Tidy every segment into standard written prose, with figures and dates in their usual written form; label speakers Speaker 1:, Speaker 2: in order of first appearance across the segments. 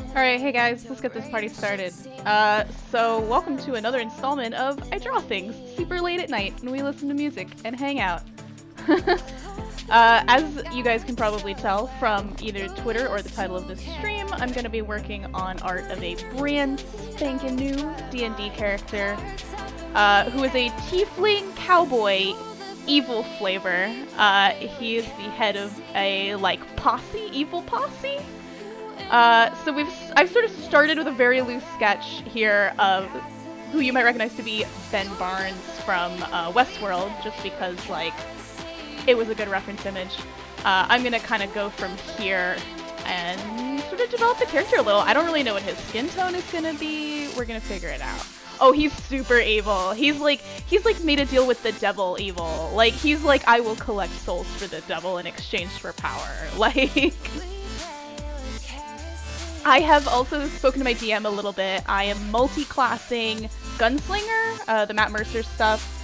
Speaker 1: Alright, hey guys, let's get this party started. So welcome to another installment of I Draw Things, super late at night, and we listen to music and hang out. As you guys can probably tell from either Twitter or the title of this stream, I'm going to be working on art of a brand spanking new D&D character, who is a tiefling cowboy evil flavor. He is the head of a, evil posse? So I've sort of started with a very loose sketch here of who you might recognize to be Ben Barnes from Westworld, just because, it was a good reference image. I'm gonna kind of go from here and sort of develop the character a little. I don't really know what his skin tone is gonna be. We're gonna figure it out. Oh, he's super evil. He's made a deal with the devil evil. He's like, I will collect souls for the devil in exchange for power. I have also spoken to my DM a little bit. I am multi-classing Gunslinger, the Matt Mercer stuff,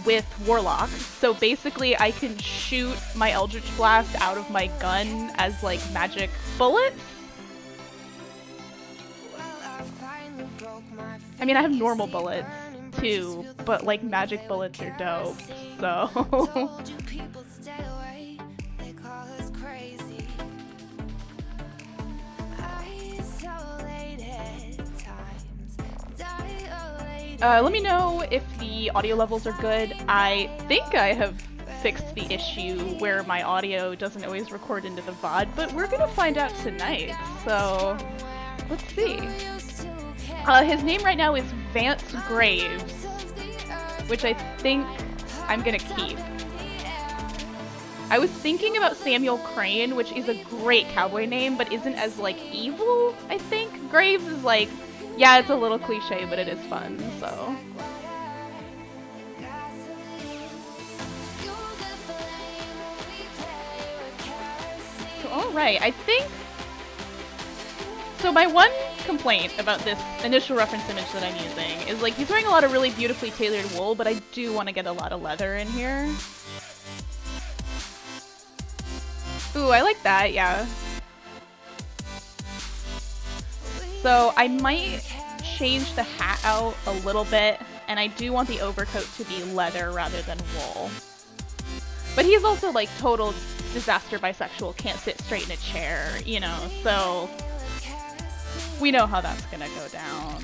Speaker 1: with Warlock. So basically I can shoot my Eldritch Blast out of my gun as, magic bullets. I mean, I have normal bullets, too, but, magic bullets are dope, so... let me know if the audio levels are good. I think I have fixed the issue where my audio doesn't always record into the VOD, but we're gonna find out tonight, so let's see. His name right now is Vance Graves, which I think I'm gonna keep. I was thinking about Samuel Crane, which is a great cowboy name, but isn't as, evil, I think. Graves is, yeah, it's a little cliche, but it is fun, so. Alright, I think... So my one complaint about this initial reference image that I'm using is, he's wearing a lot of really beautifully tailored wool, but I do want to get a lot of leather in here. Ooh, I like that, yeah. So I might change the hat out a little bit, and I do want the overcoat to be leather rather than wool. But he's also total disaster bisexual, can't sit straight in a chair, you know, so we know how that's gonna go down.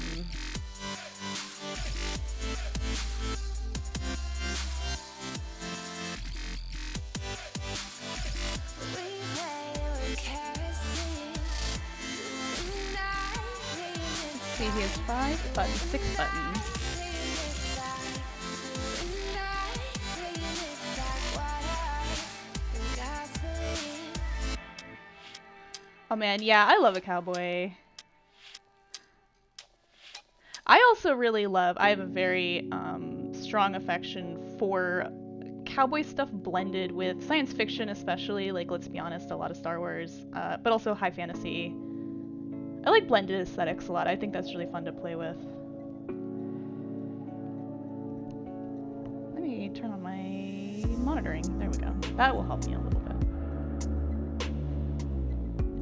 Speaker 1: See, he has 5 buttons, 6 buttons. Oh man, yeah, I love a cowboy. I also really love, I have a very strong affection for cowboy stuff blended with science fiction, especially, let's be honest, a lot of Star Wars, but also high fantasy. I like blended aesthetics a lot. I think that's really fun to play with. Let me turn on my monitoring. There we go. That will help me a little bit.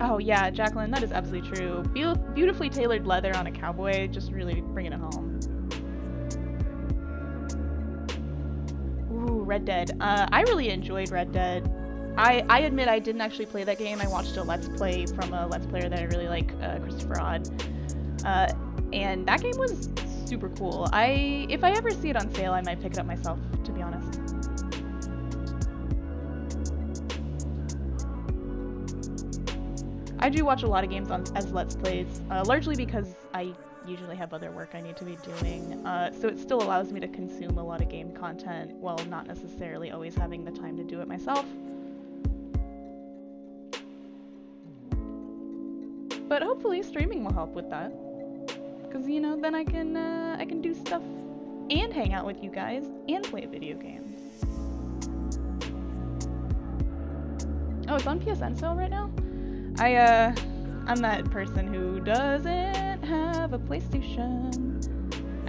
Speaker 1: Oh yeah, Jacqueline, that is absolutely true. Beautifully tailored leather on a cowboy, just really bringing it home. Ooh, Red Dead. I really enjoyed Red Dead. I admit I didn't actually play that game. I watched a Let's Play from a Let's Player that I really like, Christopher Odd. And that game was super cool. If I ever see it on sale, I might pick it up myself, to be honest. I do watch a lot of games as Let's Plays, largely because I usually have other work I need to be doing, so it still allows me to consume a lot of game content while not necessarily always having the time to do it myself. But hopefully streaming will help with that, because then I can do stuff and hang out with you guys and play video games. Oh, it's on PSN sale right now? I'm that person who doesn't have a PlayStation.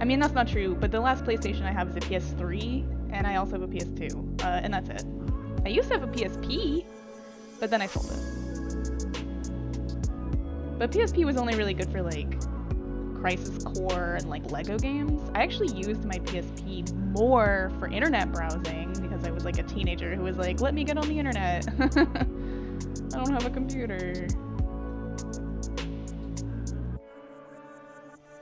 Speaker 1: I mean, that's not true, but the last PlayStation I have is a PS3, and I also have a PS2, and that's it. I used to have a PSP, but then I sold it. But PSP was only really good for like Crisis Core and like Lego games. I actually used my PSP more for internet browsing because I was like a teenager who was like, let me get on the internet. I don't have a computer.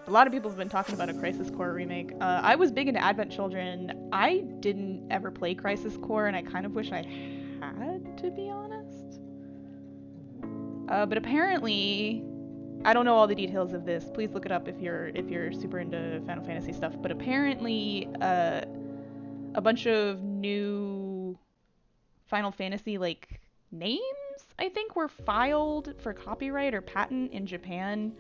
Speaker 1: A lot of people have been talking about a Crisis Core remake. I was big into Advent Children. I didn't ever play Crisis Core, and I kind of wish I had, to be honest. But apparently, I don't know all the details of this. Please look it up if you're super into Final Fantasy stuff. But apparently, a bunch of new Final Fantasy like names, I think, were filed for copyright or patent in Japan.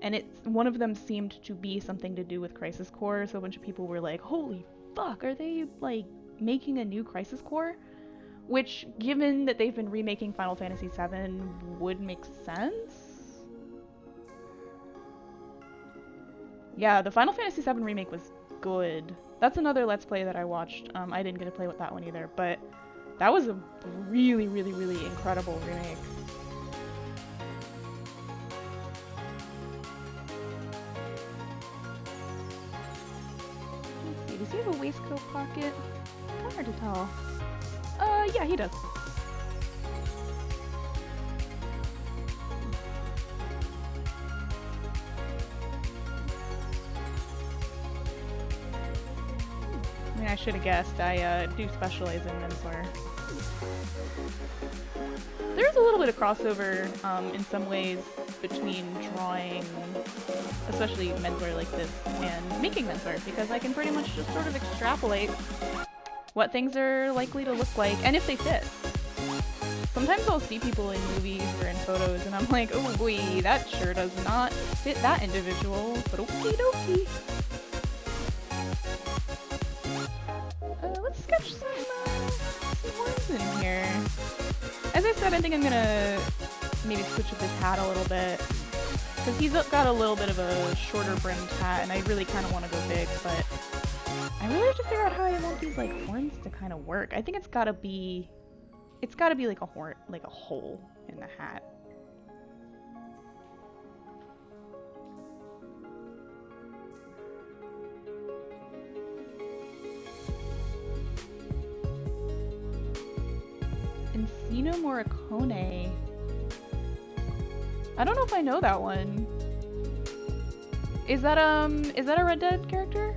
Speaker 1: And one of them seemed to be something to do with Crisis Core, so a bunch of people were like, holy fuck, are they, like, making a new Crisis Core? Which, given that they've been remaking Final Fantasy VII, would make sense? Yeah, the Final Fantasy VII remake was good. That's another Let's Play that I watched. I didn't get to play with that one either, but that was a really, really, really incredible remake. Does he have a waistcoat pocket? Kind of hard to tell. Yeah, he does. I mean, I should have guessed. I do specialize in menswear. There's a little bit of crossover in some ways between drawing, especially menswear like this, and making menswear, because I can pretty much just sort of extrapolate what things are likely to look like, and if they fit. Sometimes I'll see people in movies or in photos, and I'm like, oh boy, that sure does not fit that individual, but okie dokie. Let's sketch some words in here. As I said, I think I'm gonna maybe switch up his hat a little bit, because he's got a little bit of a shorter brimmed hat, and I really kind of want to go big, but I really have to figure out how I want these like horns to kind of work. I think it's gotta be like a horn, like a hole in the hat. Encino Morricone. I don't know if I know that one. Is that a Red Dead character?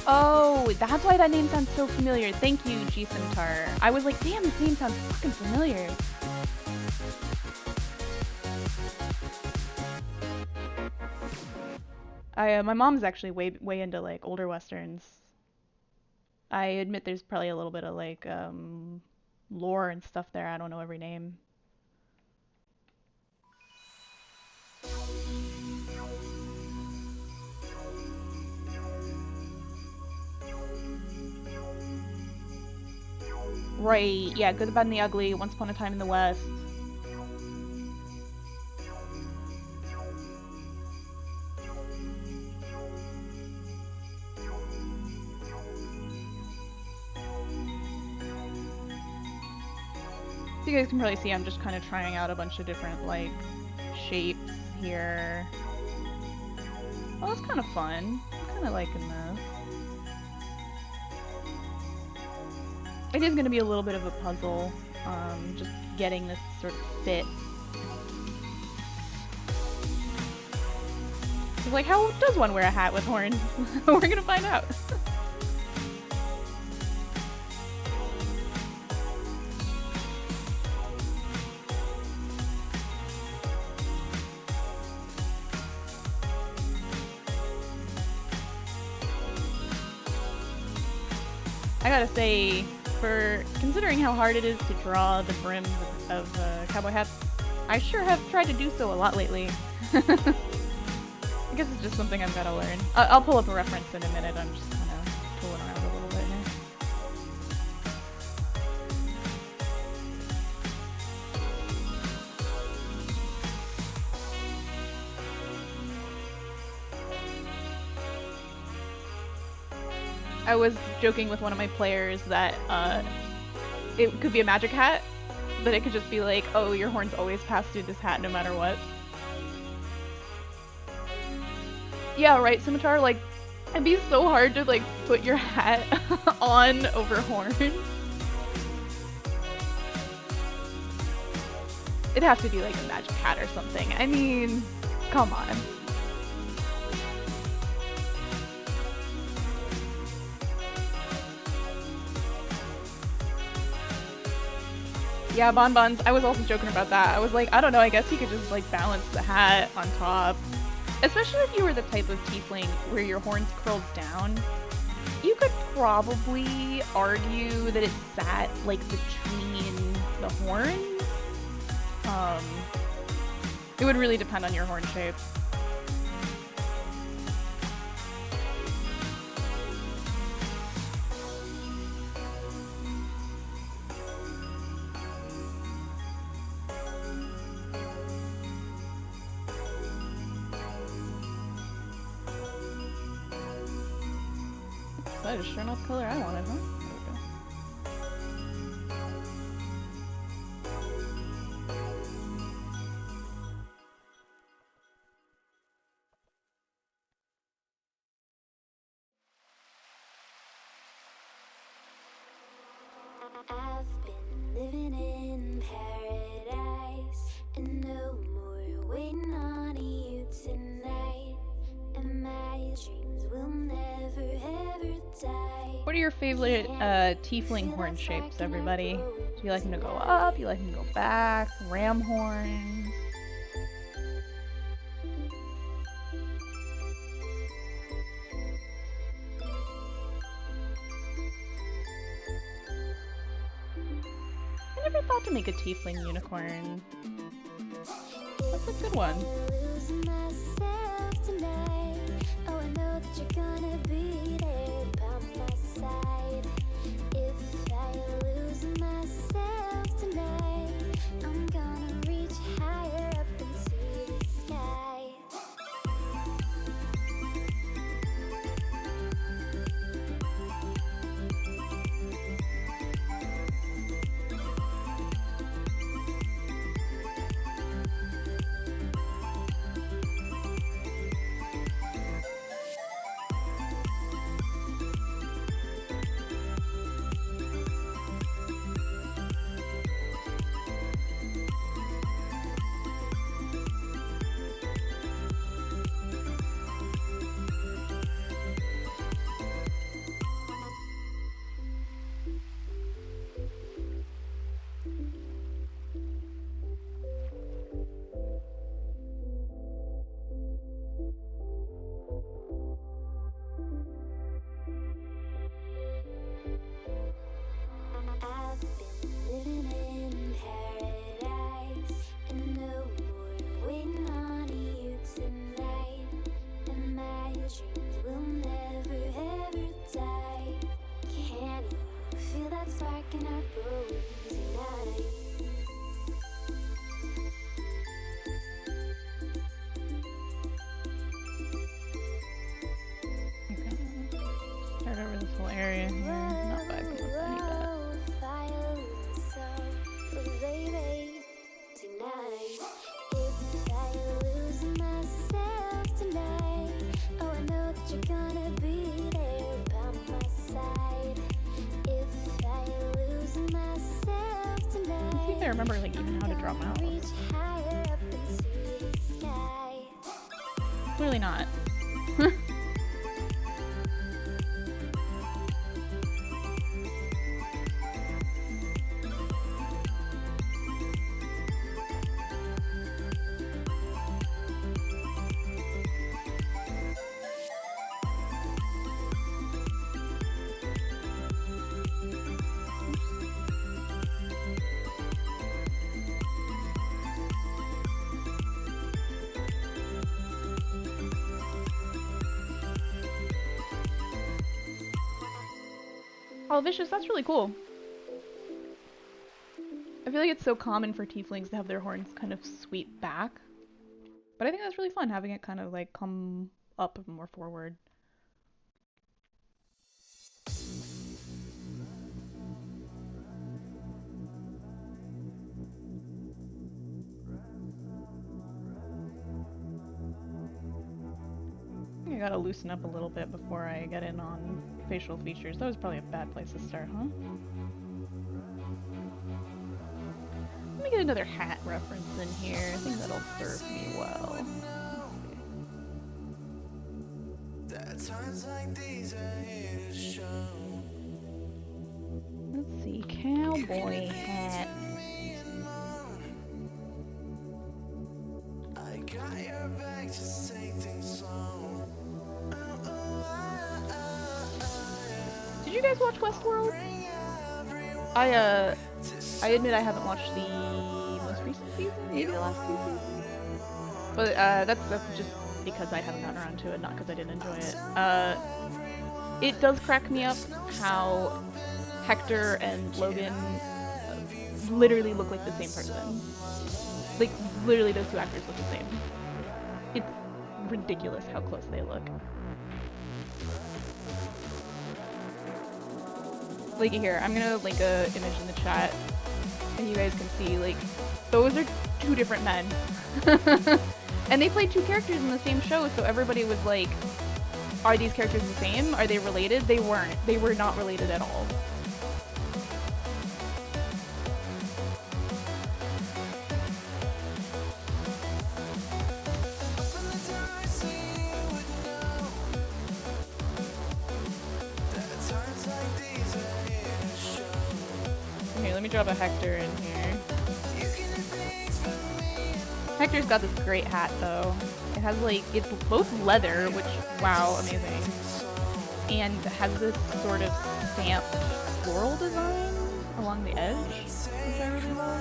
Speaker 1: Oh, that's why that name sounds so familiar. Thank you, G Centaur. I was like, damn, this name sounds fucking familiar. My mom's actually way into like older westerns. I admit there's probably a little bit of like lore and stuff there. I don't know every name. Right, yeah, Good, the Bad, and the Ugly, Once Upon a Time in the West. So you guys can probably see I'm just kind of trying out a bunch of different, like, shapes here. Oh, that's kind of fun. I'm kind of liking this. It is going to be a little bit of a puzzle. just getting this sort of fit. It's like, how does one wear a hat with horns? We're gonna find out. I gotta say, for considering how hard it is to draw the brims of cowboy hats, I sure have tried to do so a lot lately. I guess it's just something I've gotta learn. I'll pull up a reference in a minute. I'm just kind of tooling around a little bit here. I was joking with one of my players that it could be a magic hat, but it could just be like, oh, your horns always pass through this hat no matter what. Yeah, right, Scimitar, like, it'd be so hard to, like, put your hat on over horns. It has to be, like, a magic hat or something. I mean, come on. Yeah, bonbons. I was also joking about that. I was like, I don't know, I guess you could just like balance the hat on top. Especially if you were the type of tiefling where your horns curled down. You could probably argue that it sat like between the horns. It would really depend on your horn shape. That is sure not the color I wanted, huh? There we go.
Speaker 2: I've been living in paradise, and no more waiting on you tonight. And my dreams will never ever die.
Speaker 1: What are your favorite tiefling horn shapes, everybody? Do you like them to go up? Do you like them to go back? Ram horns? I never thought to make a tiefling unicorn. That's a good one. Over this whole area here. Not bad, because I need that.
Speaker 2: If I lose my
Speaker 1: remember like even how to draw mouths.
Speaker 2: Reach higher up into the sky.
Speaker 1: Clearly not. Oh, Vicious, that's really cool. I feel like it's so common for tieflings to have their horns kind of sweep back. But I think that's really fun, having it kind of like come up and more forward. I think I gotta loosen up a little bit before I get in on facial features. That was probably a bad place to start, huh? Let me get another hat reference in here. I think that'll serve me well. Let's see, cowboy hat. Did you guys watch Westworld? I admit I haven't watched the most recent season, maybe the last two seasons. But that's just because I haven't gotten around to it, not because I didn't enjoy it. It does crack me up how Hector and Logan literally look like the same person. Like, literally those two actors look the same. It's ridiculous how close they look. Like here, I'm gonna link a image in the chat, and you guys can see, like, those are two different men. And they played two characters in the same show, so everybody was like, are these characters the same? Are they related? They weren't. They were not related at all. Here, let me drop a Hector in here. Hector's got this great hat, though. It has, like, it's both leather, which, wow, amazing, and has this sort of stamped floral design along the edge, which I really love.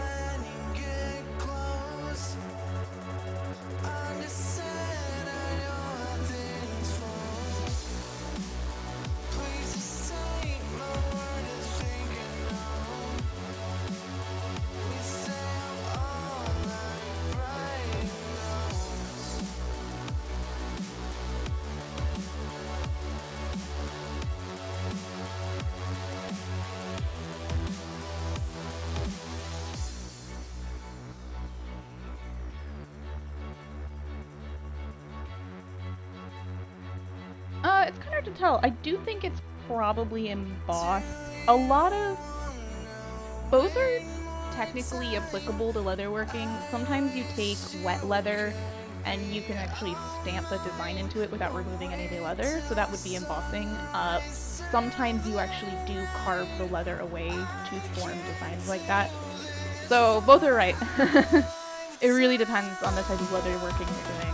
Speaker 1: It's kind of hard to tell. I do think it's probably embossed. A lot of... Both are technically applicable to leatherworking. Sometimes you take wet leather and you can actually stamp the design into it without removing any of the leather, so that would be embossing. Sometimes you actually do carve the leather away to form designs like that. So both are right. It really depends on the type of leatherworking you're doing.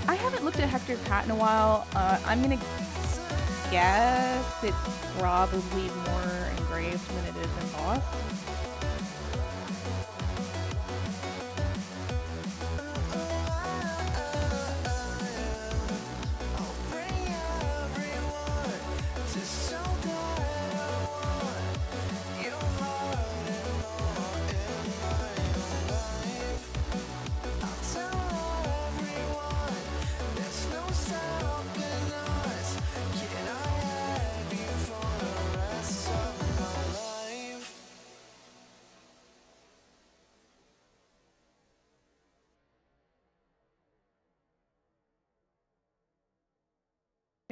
Speaker 1: I haven't looked at Hector's hat in a while. I'm gonna guess it's probably more engraved than it is embossed.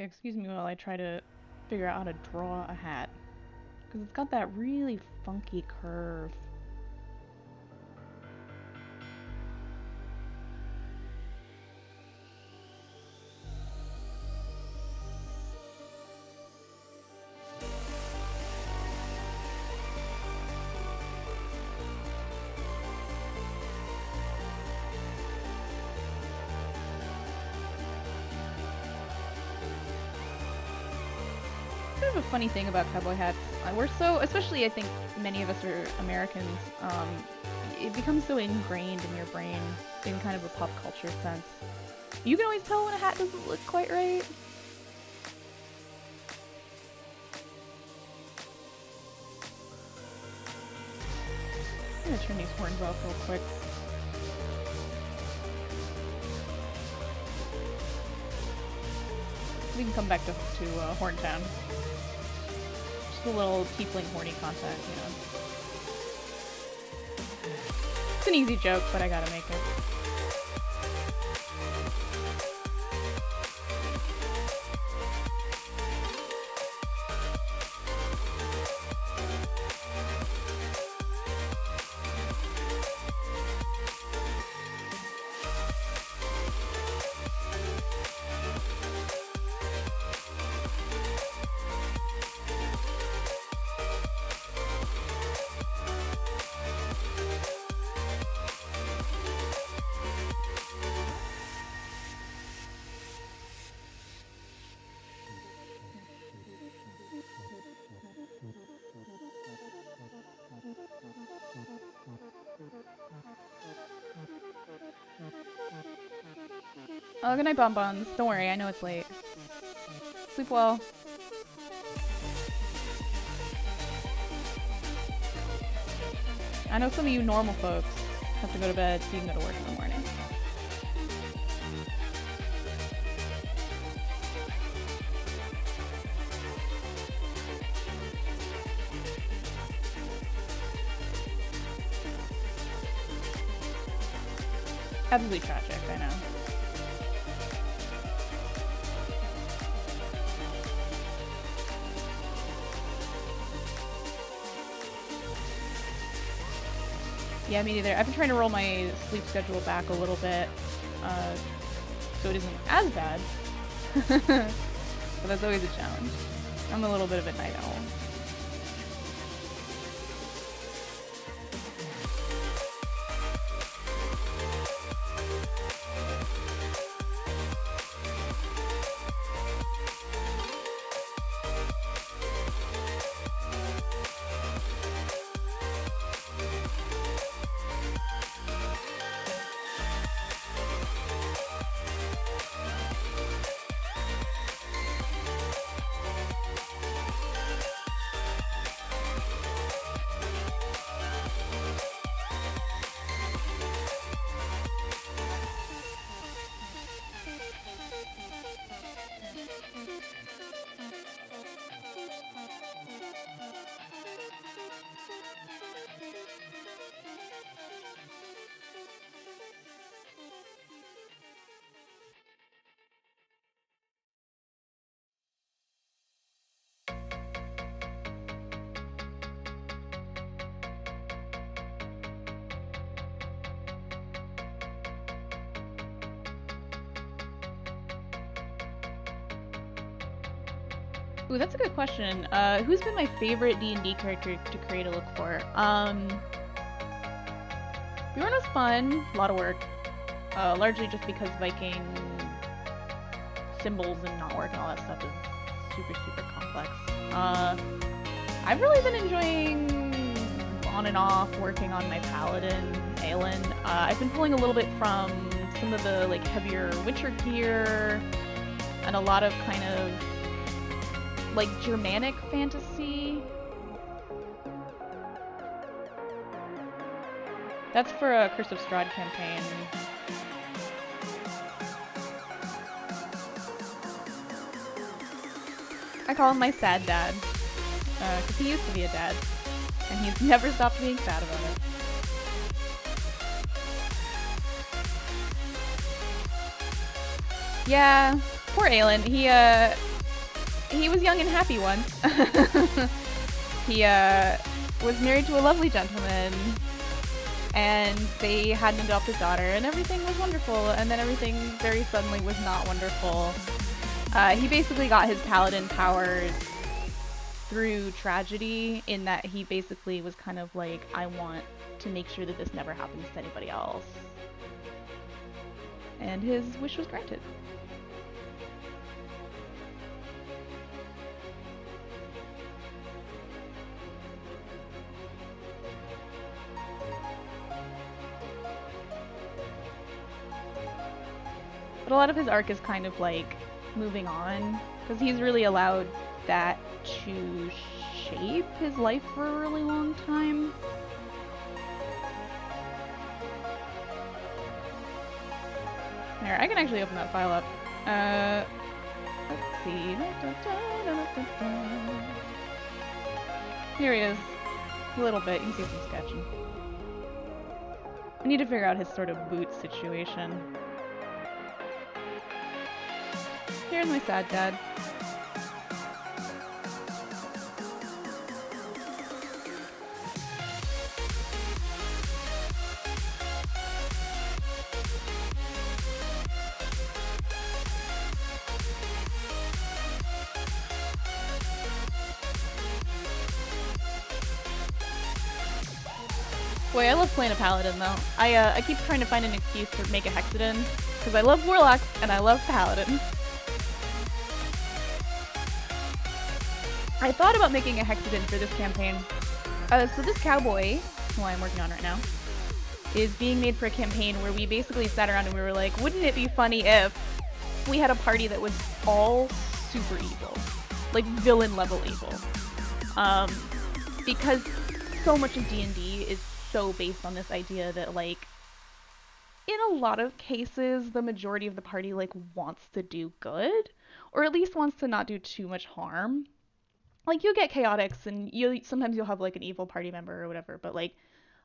Speaker 1: Excuse me while I try to Figure out how to draw a hat. Because it's got that really funky curve. Kind of a funny thing about cowboy hats. We're so, especially I think many of us are Americans, it becomes so ingrained in your brain in kind of a pop culture sense. You can always tell when a hat doesn't look quite right. I'm gonna turn these horns off real quick. We can come back to Horntown. Just a little tiefling horny content, you know. It's an easy joke, but I gotta make it. Oh, good night, bonbons. Don't worry, I know it's late. Sleep well. I know some of you normal folks have to go to bed so you can go to work in the morning. Absolutely tragic, I know. Yeah, me neither. I've been trying to roll my sleep schedule back a little bit, so it isn't as bad. But that's always a challenge. I'm a little bit of a night owl. Ooh, that's a good question. Who's been my favorite D&D character to create a look for? Bjorn was fun, a lot of work. Largely just because Viking symbols and knotwork and all that stuff is super, super complex. I've really been enjoying on and off working on my paladin, Aelin. I've been pulling a little bit from some of the like heavier Witcher gear and a lot of kind of like Germanic fantasy. That's for a Curse of Strahd campaign. I call him my sad dad, because he used to be a dad, and he's never stopped being sad about it. Yeah, poor Aelin. he was young and happy once. He was married to a lovely gentleman, and they had an adopted daughter, and everything was wonderful, and then everything very suddenly was not wonderful. He basically got his paladin powers through tragedy, in that he basically was kind of like, I want to make sure that this never happens to anybody else. And his wish was granted. But a lot of his arc is kind of like moving on, because he's really allowed that to shape his life for a really long time. There, I can actually open that file up. Let's see. Here he is. A little bit. You can see some sketching. I need to figure out his sort of boot situation. Here's my sad dad. Boy, I love playing a paladin though. I keep trying to find an excuse to make a hexadin, because I love warlocks and I love paladins. I thought about making a hexadin for this campaign. So this cowboy, who I'm working on right now, is being made for a campaign where we basically sat around and we were like, wouldn't it be funny if we had a party that was all super evil, like villain level evil? Because so much of D&D is so based on this idea that, like, in a lot of cases, the majority of the party, like, wants to do good, or at least wants to not do too much harm. Like, you'll get chaotics, and sometimes you'll have, like, an evil party member or whatever, but, like,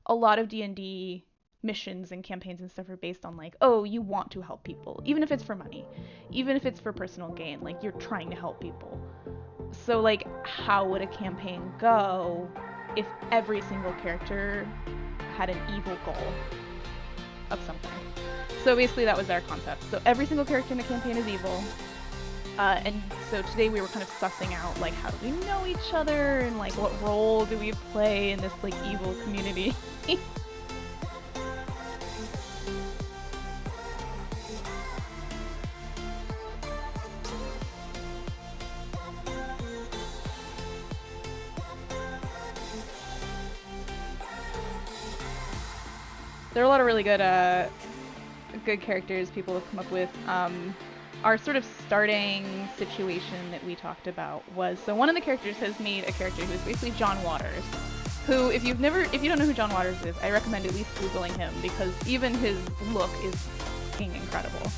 Speaker 1: a lot of D&D missions and campaigns and stuff are based on, like, oh, you want to help people, even if it's for money, even if it's for personal gain, like, you're trying to help people. So, like, how would a campaign go if every single character had an evil goal of something? So basically that was our concept. So every single character in the campaign is evil. And so today we were kind of sussing out, like, how do we know each other, and, like, what role do we play in this, like, evil community? There are a lot of really good characters people have come up with. Our sort of starting situation that we talked about was, so one of the characters has made a character who is basically John Waters, who, if you don't know who John Waters is, I recommend at least Googling him, because even his look is fucking incredible.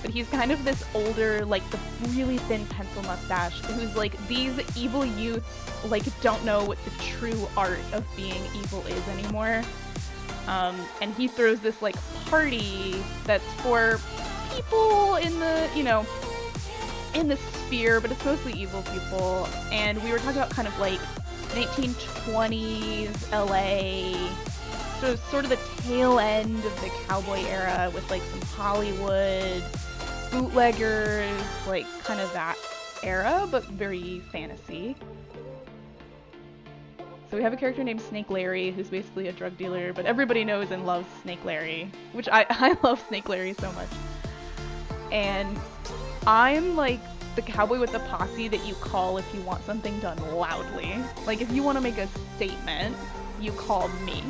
Speaker 1: But he's kind of this older, like, the really thin pencil mustache, who's like, these evil youths, like, don't know what the true art of being evil is anymore. And he throws this, like, party that's for people in the, you know, in the sphere, but it's mostly evil people. And we were talking about kind of, like, 1920s LA, so sort of the tail end of the cowboy era, with, like, some Hollywood bootleggers, like, kind of that era, but very fantasy. So we have a character named Snake Larry, who's basically a drug dealer, but everybody knows and loves Snake Larry, which I love Snake Larry so much. And I'm like the cowboy with the posse that you call if you want something done loudly. Like, if you want to make a statement, you call me.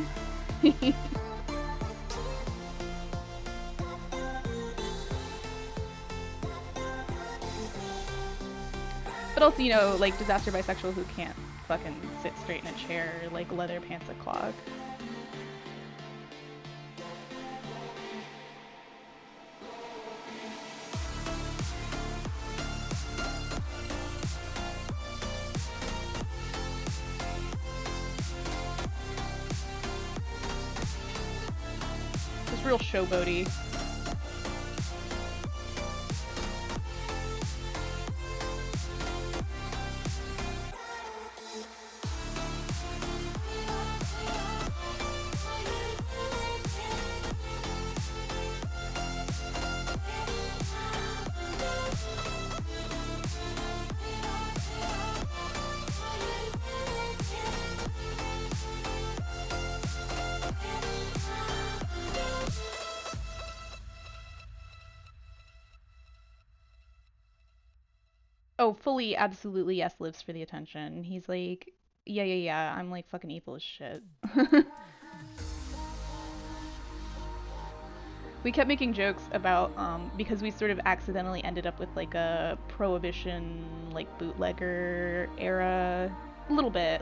Speaker 1: But also, you know, like, disaster bisexual who can't fucking sit straight in a chair, like leather pants a clog. Just real showboaty. Oh, fully, absolutely, yes, lives for the attention. He's like, yeah, I'm like fucking evil as shit. We kept making jokes about, because we sort of accidentally ended up with like a prohibition, like bootlegger era, a little bit.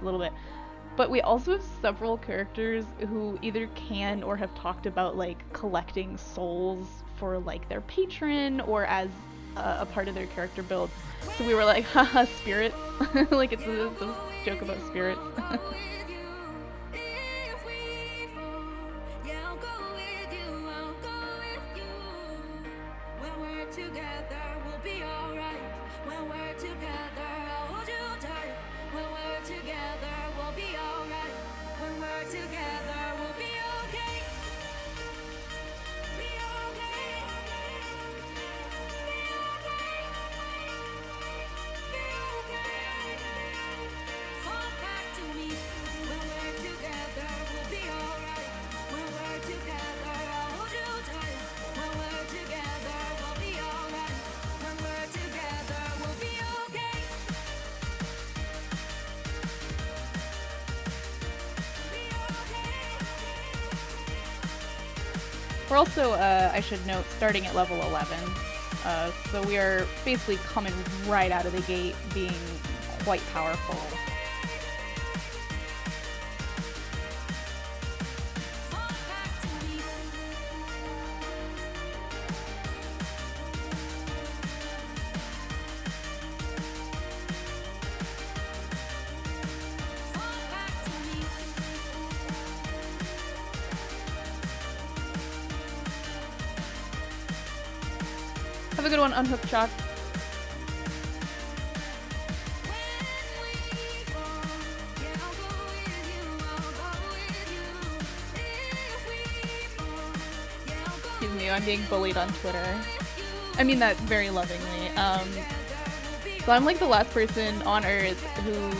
Speaker 1: But we also have several characters who either can or have talked about like collecting souls for like their patron or as a part of their character build. So we were like, haha, spirits. Like it's a joke about spirits. We're also, I should note, starting at level 11. So we are basically coming right out of the gate being quite powerful. Have a good one, Unhooked Shock. Excuse me, I'm being bullied on Twitter. I mean that very lovingly. So I'm like the last person on Earth who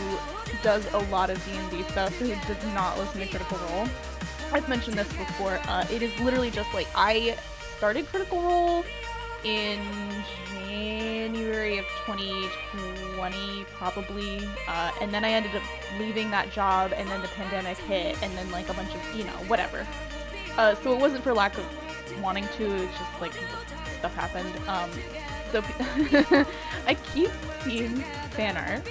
Speaker 1: does a lot of D&D stuff who does not listen to Critical Role. I've mentioned this before. It is literally just like I started Critical Role in January of 2020 probably, and then I ended up leaving that job, and then the pandemic hit, and then like a bunch of, whatever. So it wasn't for lack of wanting to, it's just like stuff happened. So I keep seeing fan art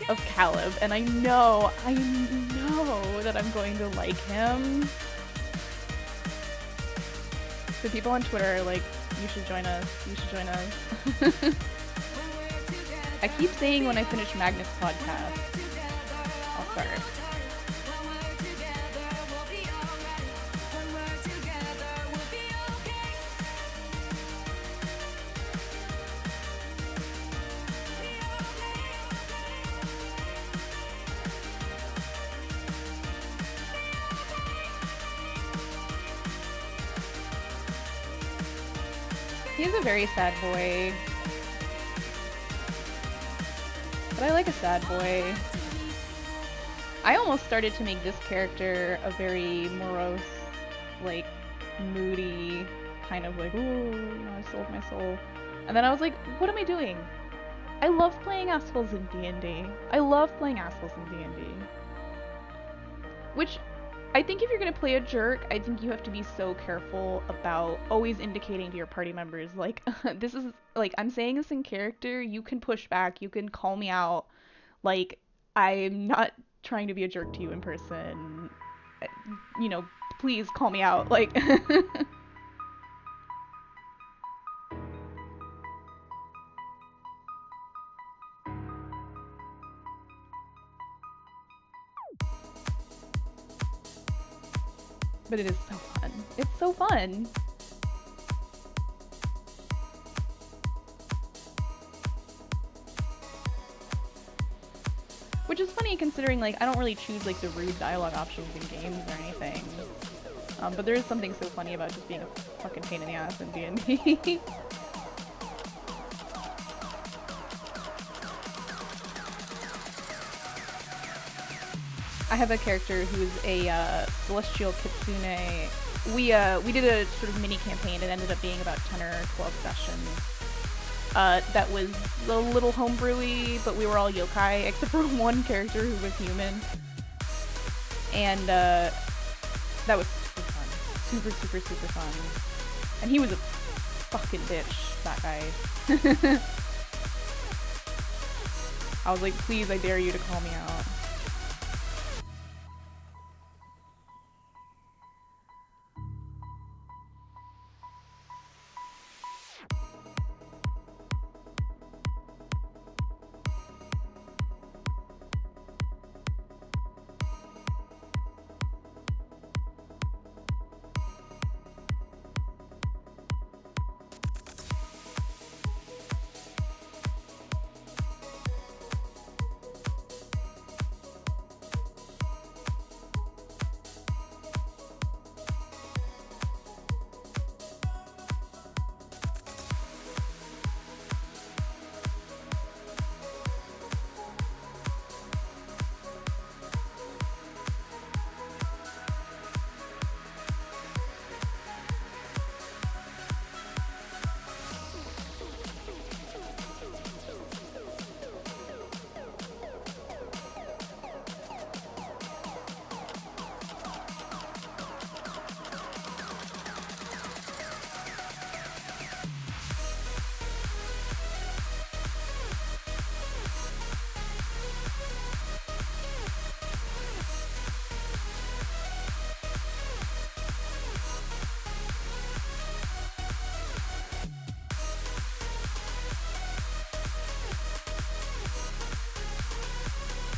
Speaker 1: of Caleb, and I know that I'm going to like him. So people on Twitter are like, you should join us. I keep saying when I finish Magnus' podcast, I'll start. He's a very sad boy. But I like a sad boy. I almost started to make this character a very morose, like, moody, kind of like, ooh, I sold my soul. And then I was like, what am I doing? I love playing assholes in D&D. Which, I think if you're gonna play a jerk, I think you have to be so careful about always indicating to your party members, like, this is, like, I'm saying this in character, you can push back, you can call me out, like, I'm not trying to be a jerk to you in person, please call me out, like. But it is so fun. It's so fun. Which is funny considering, like, I don't really choose, like, the rude dialogue options in games or anything. But there is something so funny about just being a fucking pain in the ass in D&D. I have a character who's a celestial kitsune. We did a sort of mini campaign. It ended up being about 10 or 12 sessions. that was a little homebrewy, but we were all yokai, except for one character who was human. And that was super fun. Super, super, super fun. And he was a fucking bitch, that guy. I was like, please, I dare you to call me out.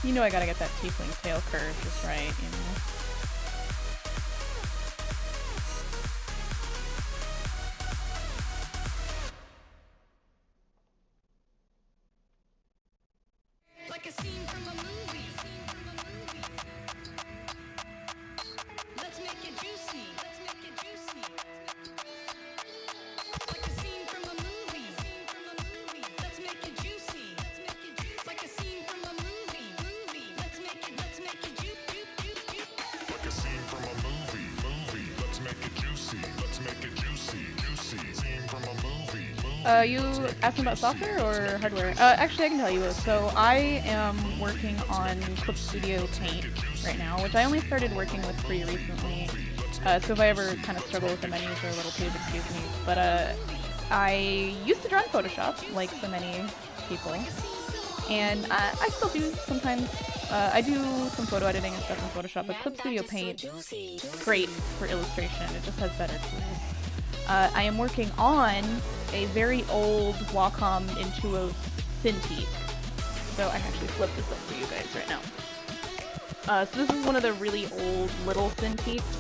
Speaker 1: You know I gotta get that tiefling tail curve just right, you know?
Speaker 3: Like a scene from a movie. Let's make it juicy. Like a scene from a movie. Let's make it juicy. Like a scene from a movie. Let's make it juicy.
Speaker 4: Like a scene from a movie. Let's make it juicy. Scene from a movie.
Speaker 1: You asking about software or hardware? Actually, I can tell you both. So I am working on Clip Studio Paint right now, which I only started working with pretty recently. So if I ever kind of struggle with the menus or a little, please excuse me. But I used to draw in Photoshop, like so many people, and I still do sometimes. I do some photo editing and stuff in Photoshop, but Clip Studio Paint is great for illustration. It just has better tools. I am working on a very old Wacom Intuos Cintiq. So I can actually flip this up for you guys right now. So this is one of the really old little Cintiqs.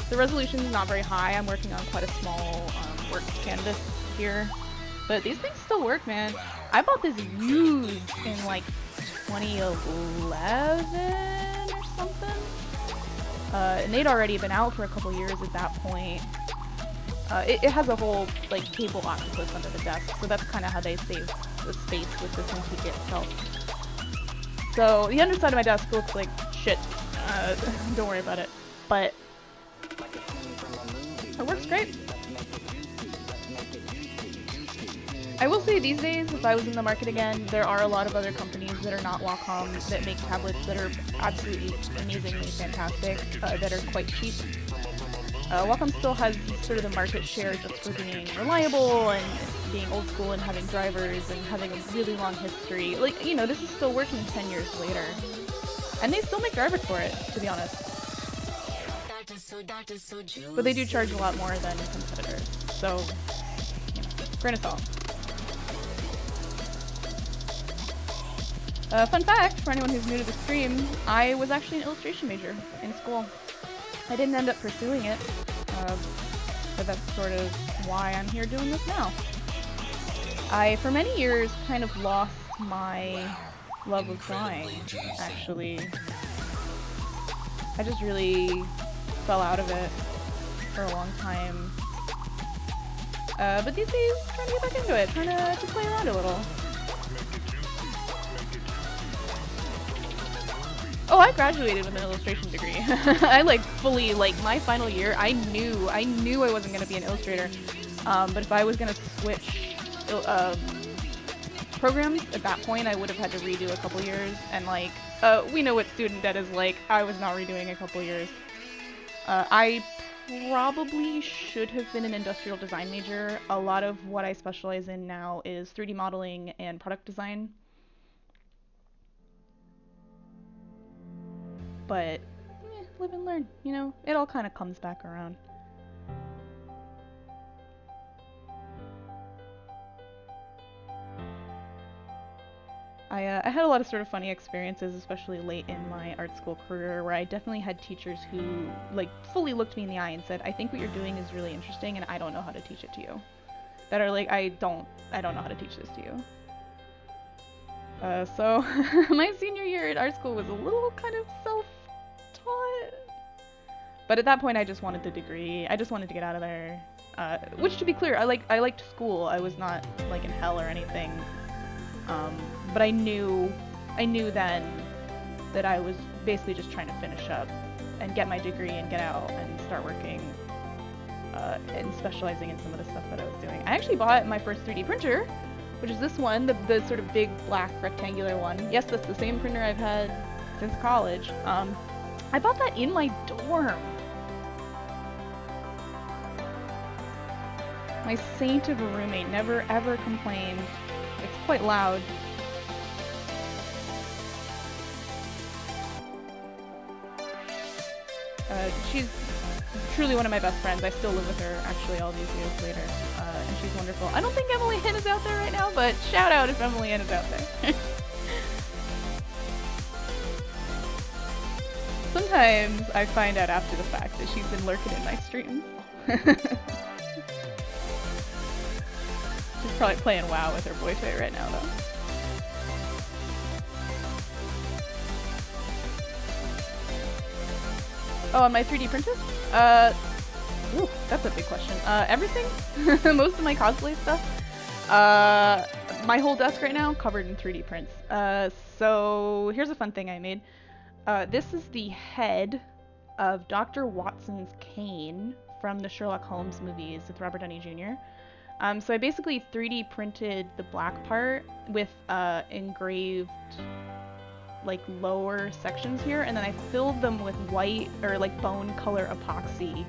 Speaker 1: The resolution is not very high. I'm working on quite a small work canvas here. But these things still work, man. I bought this used in like 2011 or something. And they'd already been out for a couple years at that point. It has a whole like cable octopus under the desk, so that's kind of how they save the space with the Cintiq itself. So the underside of my desk looks like shit. Don't worry about it. But it works great. I will say these days, if I was in the market again, there are a lot of other companies that are not Wacom that make tablets that are absolutely amazingly fantastic, that are quite cheap. Wacom still has sort of the market share just for being reliable and being old school and having drivers and having a really long history. Like, you know, this is still working 10 years later. And they still make drivers for it, to be honest. But they do charge a lot more than competitors. So, you know, grain of salt. Fun fact, for anyone who's new to the stream, I was actually an illustration major in school. I didn't end up pursuing it, but that's sort of why I'm here doing this now. I, for many years, kind of lost my love of drawing, actually. I just really fell out of it for a long time. But these days, trying to get back into it, trying to play around a little. Oh, I graduated with an illustration degree. I like fully, like my final year, I knew I wasn't gonna be an illustrator. But if I was gonna switch programs, at that point I would have had to redo a couple years, and like, we know what student debt is like. I was not redoing a couple years. I probably should have been an industrial design major. A lot of what I specialize in now is 3D modeling and product design. But, live and learn, you know? It all kind of comes back around. I had a lot of sort of funny experiences, especially late in my art school career, where I definitely had teachers who, like, fully looked me in the eye and said, I think what you're doing is really interesting, and I don't know how to teach it to you. That are like, I don't know how to teach this to you. So, my senior year at art school was a little kind of self-taught. But at that point, I just wanted the degree. I just wanted to get out of there. Which, to be clear, I liked school. I was not, like, in hell or anything. But I knew then that I was basically just trying to finish up and get my degree and get out and start working and specializing in some of the stuff that I was doing. I actually bought my first 3D printer, which is this one, the sort of big black rectangular one. Yes, that's the same printer I've had since college. I bought that in my dorm. My saint of a roommate never ever complained. It's quite loud. She's truly one of my best friends. I still live with her, actually, all these years later, and she's wonderful. I don't think Emily Ann is out there right now, but shout out if Emily Ann is out there. Sometimes I find out after the fact that she's been lurking in my streams. She's probably playing WoW with her boy toy right now, though. Oh, on my 3D printers? Ooh, that's a big question. Everything? Most of my cosplay stuff. My whole desk right now covered in 3D prints. So here's a fun thing I made. This is the head of Dr. Watson's cane from the Sherlock Holmes movies with Robert Downey Jr. So I basically 3D printed the black part with engraved like lower sections here, and then I filled them with white or like bone color epoxy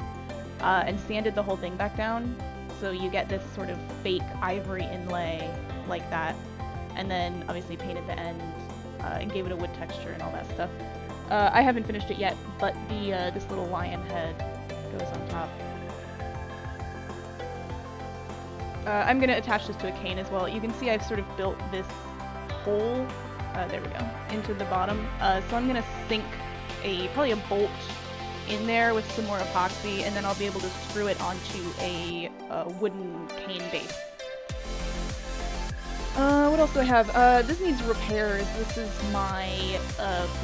Speaker 1: and sanded the whole thing back down, so you get this sort of fake ivory inlay like that, and then obviously painted the end and gave it a wood texture and all that stuff. I haven't finished it yet, but the this little lion head goes on top. I'm gonna attach this to a cane as well. You can see I've sort of built this hole, there we go, into the bottom. So I'm gonna sink probably a bolt in there with some more epoxy, and then I'll be able to screw it onto a wooden cane base. What else do I have? This needs repairs. This is my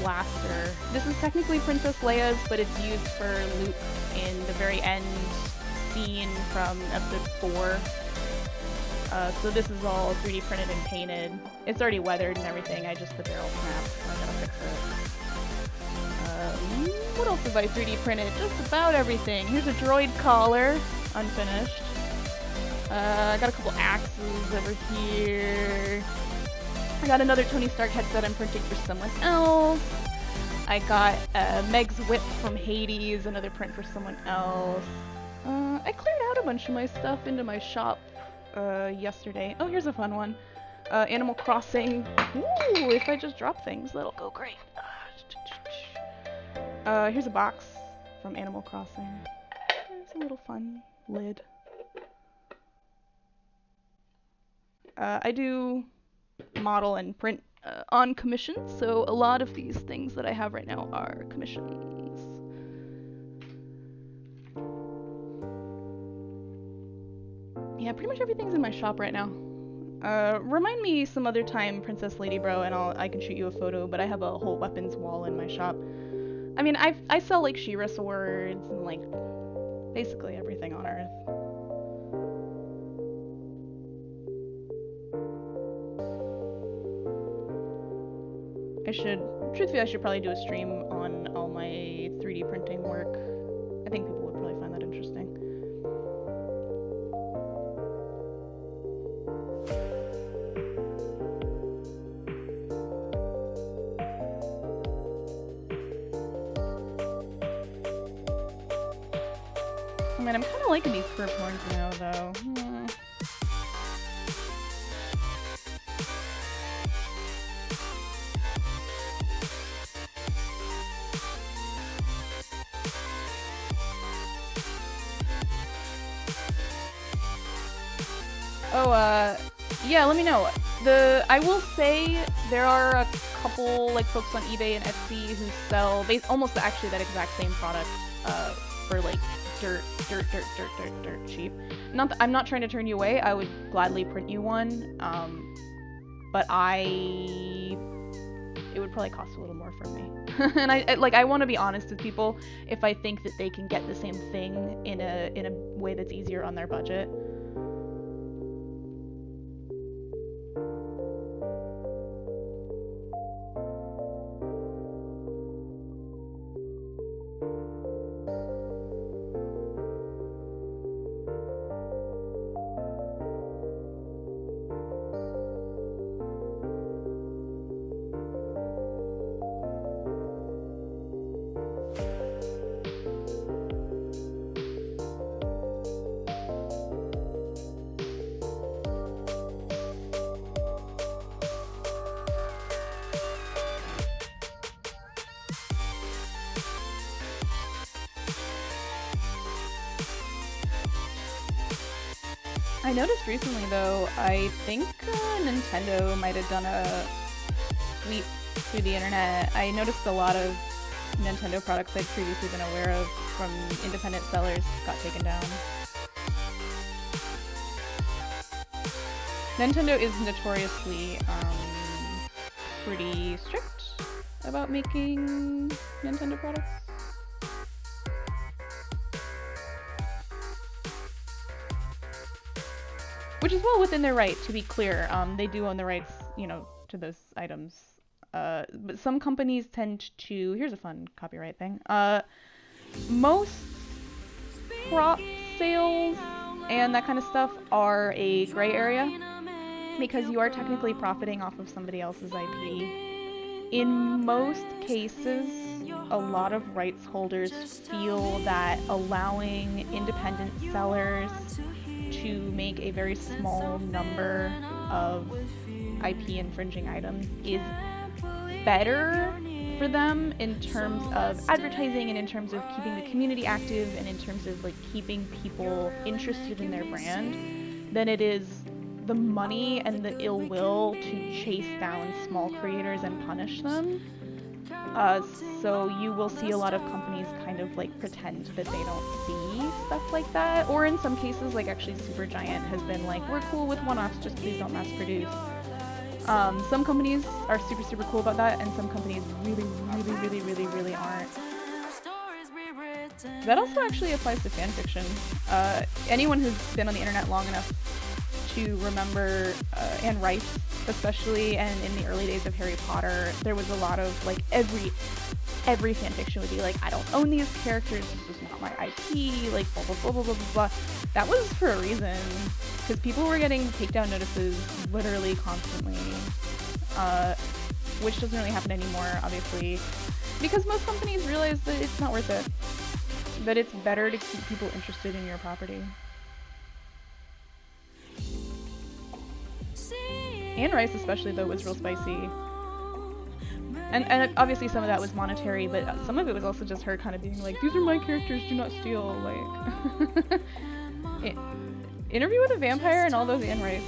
Speaker 1: blaster. This is technically Princess Leia's, but it's used for Luke in the very end scene from episode 4. So this is all 3D printed and painted. It's already weathered and everything. The barrel snapped, so I gotta fix it. What else have I 3D printed? Just about everything. Here's a droid collar, unfinished. I got a couple axes over here. I got another Tony Stark headset I'm printing for someone else. I got Meg's whip from Hades, another print for someone else. I cleared out a bunch of my stuff into my shop yesterday. Oh, here's a fun one. Animal Crossing. Ooh, if I just drop things, that'll go great. Here's a box from Animal Crossing. There's a little fun lid. I do model and print on commission, so a lot of these things that I have right now are commissions. Yeah, pretty much everything's in my shop right now. Remind me some other time, Princess Lady Bro, and I can shoot you a photo, but I have a whole weapons wall in my shop. I mean, I sell like She-Ra swords and like basically everything on Earth. Truthfully, I should probably do a stream on all my 3D printing work. I think people would probably find that interesting. Man, I'm kind of liking these curved horns now, though. Yeah, let me know. I will say there are a couple like folks on eBay and Etsy who sell almost actually that exact same product for like dirt cheap. I'm not trying to turn you away. I would gladly print you one. But it would probably cost a little more for me. And I want to be honest with people if I think that they can get the same thing in a way that's easier on their budget. I noticed recently, though, I think Nintendo might have done a sweep through the internet. I noticed a lot of Nintendo products I'd previously been aware of from independent sellers got taken down. Nintendo is notoriously pretty strict about making Nintendo products. Which is well within their right, to be clear. They do own the rights, to those items. But some companies tend to... Here's a fun copyright thing. Most prop sales and that kind of stuff are a gray area because you are technically profiting off of somebody else's IP. In most cases, a lot of rights holders feel that allowing independent sellers to make a very small number of IP infringing items is better for them in terms of advertising and in terms of keeping the community active and in terms of like keeping people interested in their brand than it is the money and the ill will to chase down small creators and punish them. So you will see a lot of companies kind of like pretend that they don't see stuff like that, or in some cases, like actually Supergiant has been like, we're cool with one-offs, just please don't mass produce. Some companies are super cool about that, and some companies really aren't. That also actually applies to fanfiction. Anyone who's been on the internet long enough to remember Anne Rice, especially, and in the early days of Harry Potter, there was a lot of like every fanfiction would be like, I don't own these characters, this is not my IP, like blah blah blah. That was for a reason, because people were getting takedown notices literally constantly, which doesn't really happen anymore, obviously, because most companies realize that it's not worth it, that it's better to keep people interested in your property. Anne Rice especially, though, was real spicy. And obviously some of that was monetary, but some of it was also just her kind of being like, these are my characters, do not steal, like... Interview with a Vampire and all those Anne Rice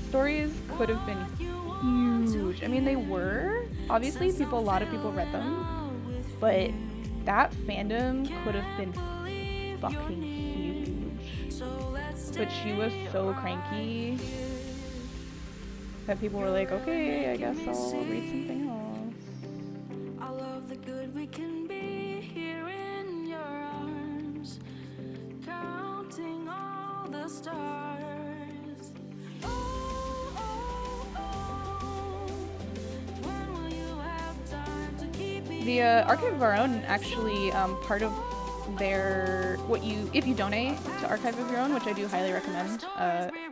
Speaker 1: stories could have been huge. I mean, they were. Obviously, a lot of people read them, but that fandom could have been fucking huge. But she was so cranky that people were like, okay, I guess I'll read something else.
Speaker 2: I love the good we can be here in your arms, counting all the stars. Oh, oh, oh, when will you have time to keep me?
Speaker 1: The Archive of Our Own, actually, part of their, if you donate to Archive of Your Own, which I do highly recommend,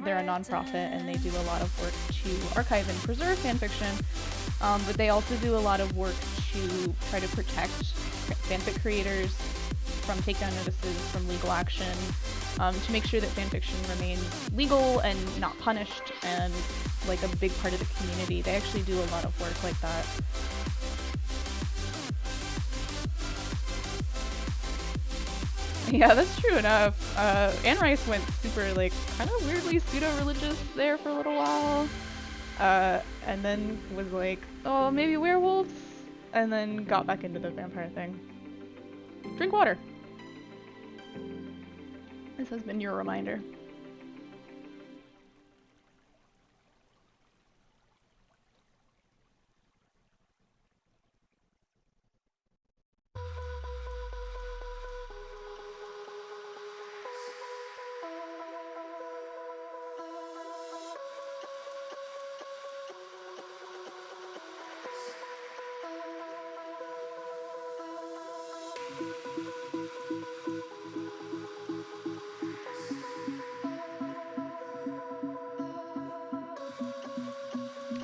Speaker 1: they're a non-profit and they do a lot of work to archive and preserve fanfiction, but they also do a lot of work to try to protect fanfic creators from takedown notices, from legal action, to make sure that fanfiction remains legal and not punished and like a big part of the community. They actually do a lot of work like that. Yeah, that's true enough. Anne Rice went super, like, kind of weirdly pseudo-religious there for a little while. And then was like, oh, maybe werewolves? And then got back into the vampire thing. Drink water. This has been your reminder.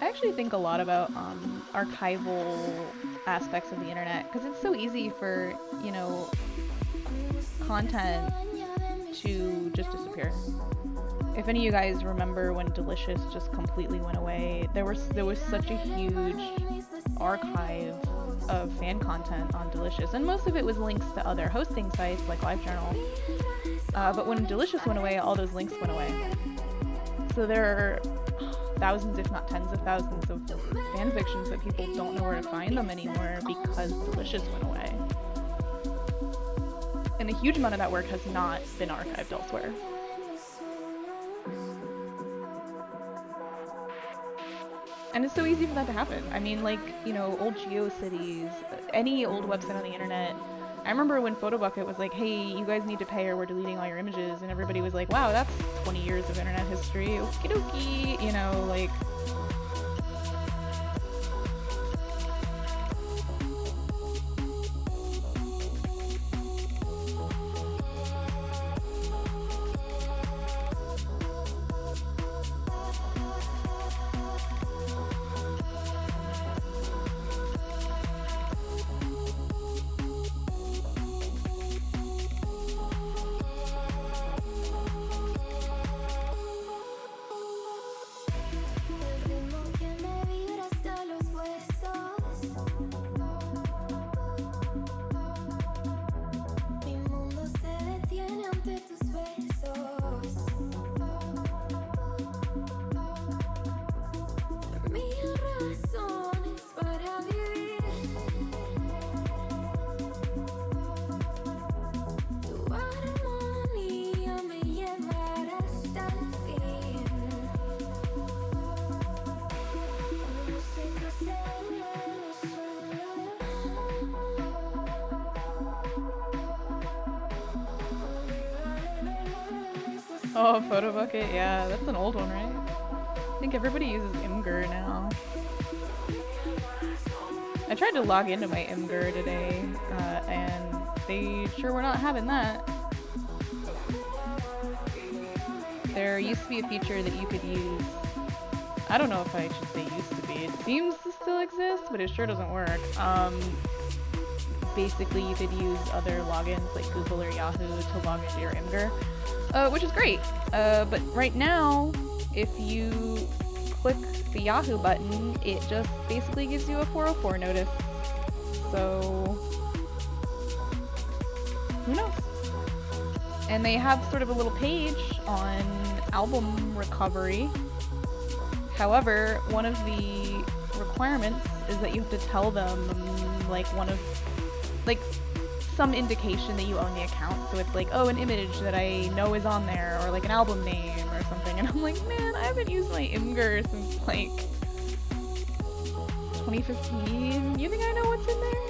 Speaker 1: I actually think a lot about archival aspects of the internet because it's so easy for, you know, content to just disappear. If any of you guys remember when Delicious just completely went away, there was such a huge archive of fan content on Delicious, and most of it was links to other hosting sites like LiveJournal. But when Delicious went away, all those links went away. So there are thousands, if not tens of thousands, of fanfictions that people don't know where to find them anymore because Delicious went away. And a huge amount of that work has not been archived elsewhere. And it's so easy for that to happen. I mean, like, you know, old GeoCities, any old website on the internet. I remember when Photobucket was like, hey, you guys need to pay or we're deleting all your images, and everybody was like, wow, that's 20 years of internet history, okie dokie, you know, like... Oh, Photobucket, yeah, that's an old one, right? I think everybody uses Imgur now. I tried to log into my Imgur today, and they sure were not having that. There used to be a feature that you could use. I don't know if I should say used to be. It seems to still exist, but it sure doesn't work. Basically, you could use other logins like Google or Yahoo to log into your Imgur. Which is great, but right now, if you click the Yahoo button, it just basically gives you a 404 notice. So, who knows? And they have sort of a little page on album recovery. However, one of the requirements is that you have to tell them, like, some indication that you own the account. So it's like, oh, an image that I know is on there, or like an album name or something. And I'm like, man, I haven't used my Imgur since like 2015. You think I know what's in there?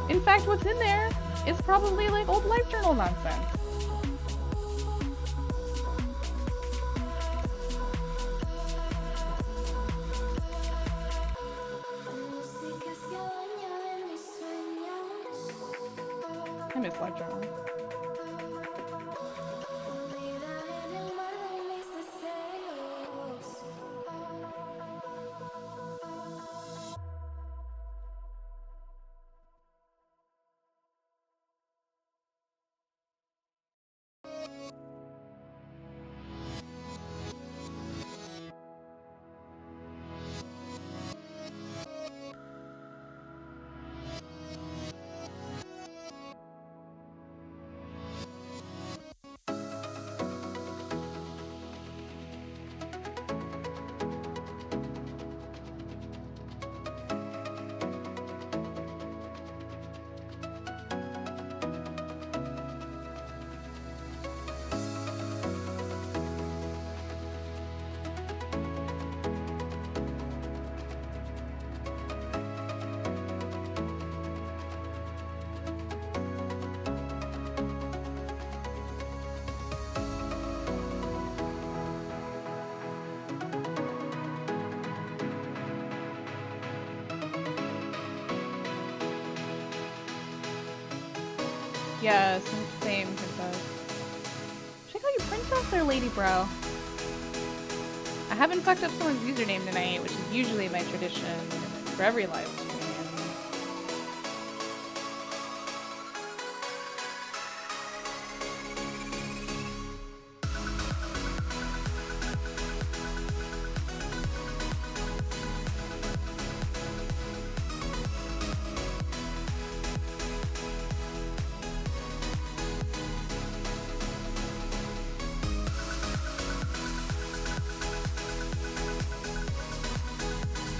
Speaker 1: In fact, what's in there is probably like old LiveJournal nonsense. I miss LiveJournal. Yeah, same princess. Should I call you princess or lady bro? I haven't fucked up someone's username tonight, which is usually my tradition for every live stream.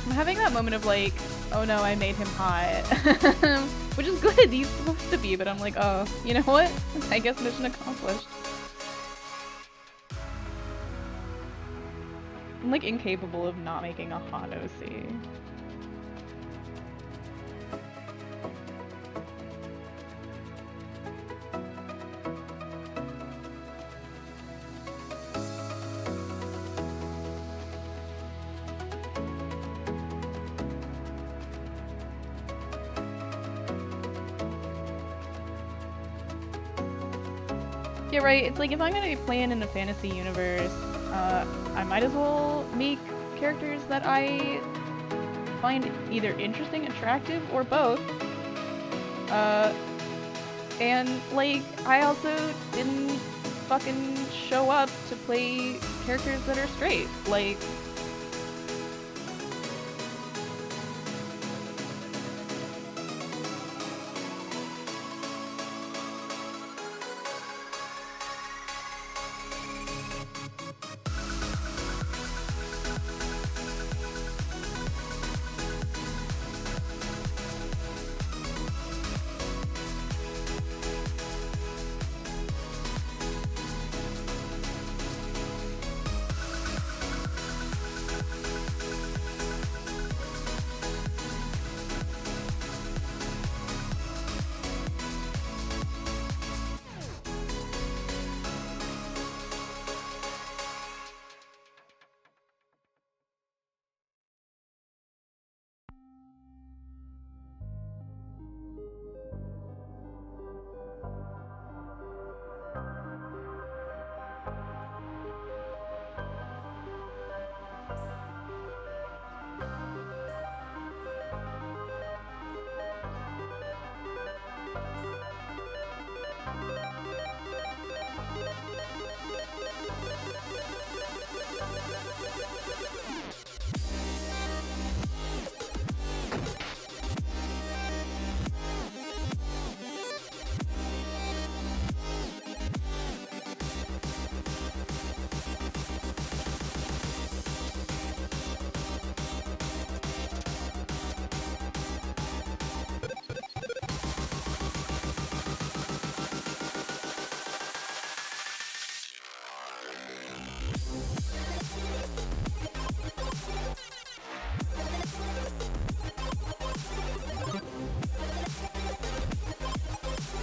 Speaker 1: I'm having that moment of like, oh no, I made him hot. Which is good, he's supposed to be, but I'm like, oh, you know what? I guess mission accomplished. I'm like incapable of not making a hot OC. Yeah, right, it's like if I'm gonna be playing in a fantasy universe, I might as well make characters that I find either interesting, attractive, or both. And like, I also didn't fucking show up to play characters that are straight. Like,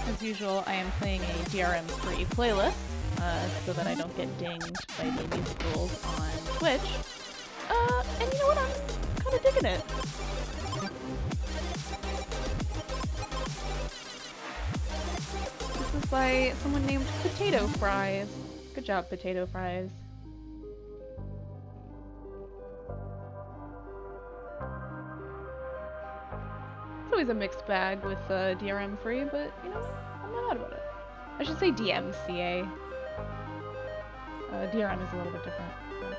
Speaker 1: as usual, I am playing a DRM-free playlist, so that I don't get dinged by the music rules on Twitch. And you know what? I'm kind of digging it. This is by someone named Potato Fries. Good job, Potato Fries. It's always a mixed bag with DRM free, but you know what? I'm not mad about it. I should say DMCA. DRM is a little bit different. But...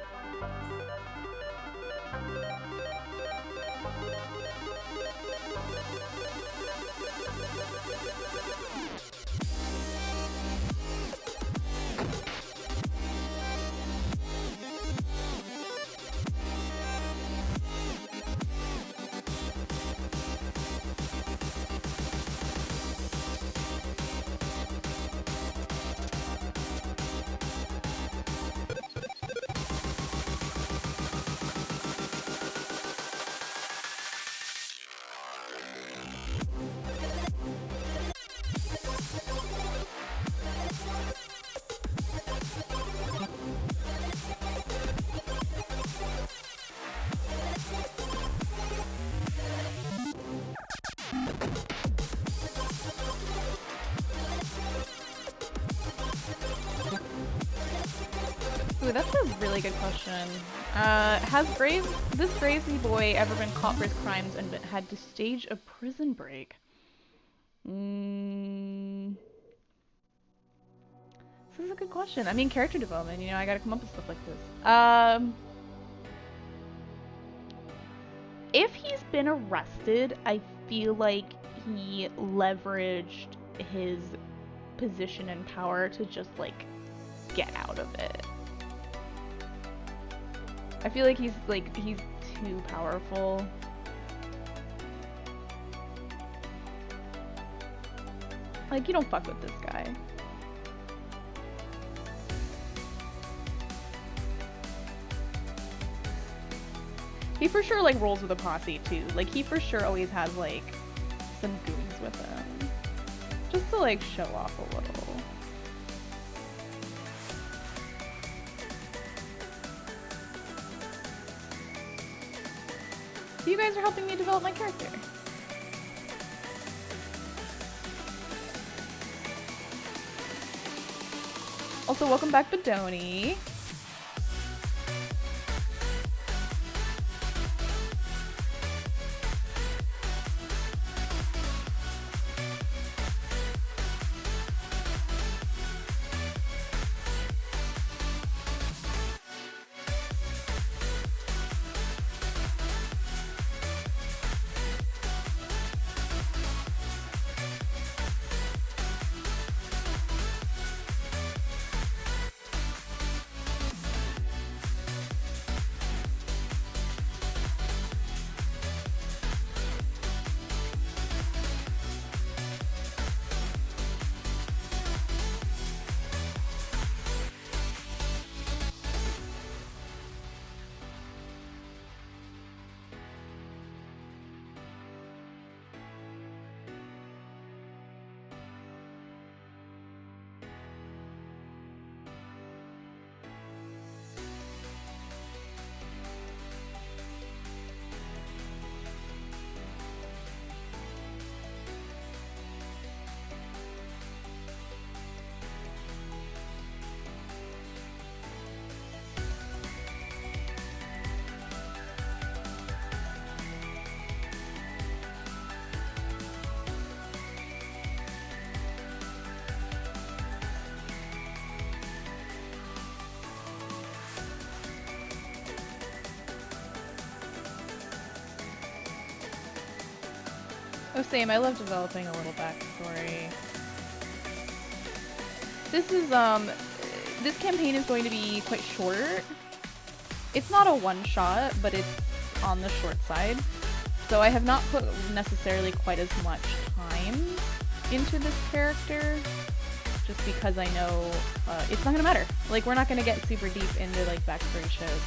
Speaker 1: Ooh, that's a really good question. Has this Gravesy boy ever been caught for his crimes and had to stage a prison break? This is a good question. I mean, character development, you know, I gotta come up with stuff like this. If he's been arrested, I feel like he leveraged his position and power to just, like, get out of it. I feel like he's too powerful. Like, you don't fuck with this guy. He for sure, like, rolls with a posse, too. Like, he for sure always has, like, some goons with him. Just to, like, show off a little. So you guys are helping me develop my character. Also, welcome back, Bedoni. Oh, same. I love developing a little backstory. This campaign is going to be quite short. It's not a one-shot, but it's on the short side. So I have not put necessarily quite as much time into this character, just because I know it's not gonna matter. Like, we're not gonna get super deep into, like, backstory shows.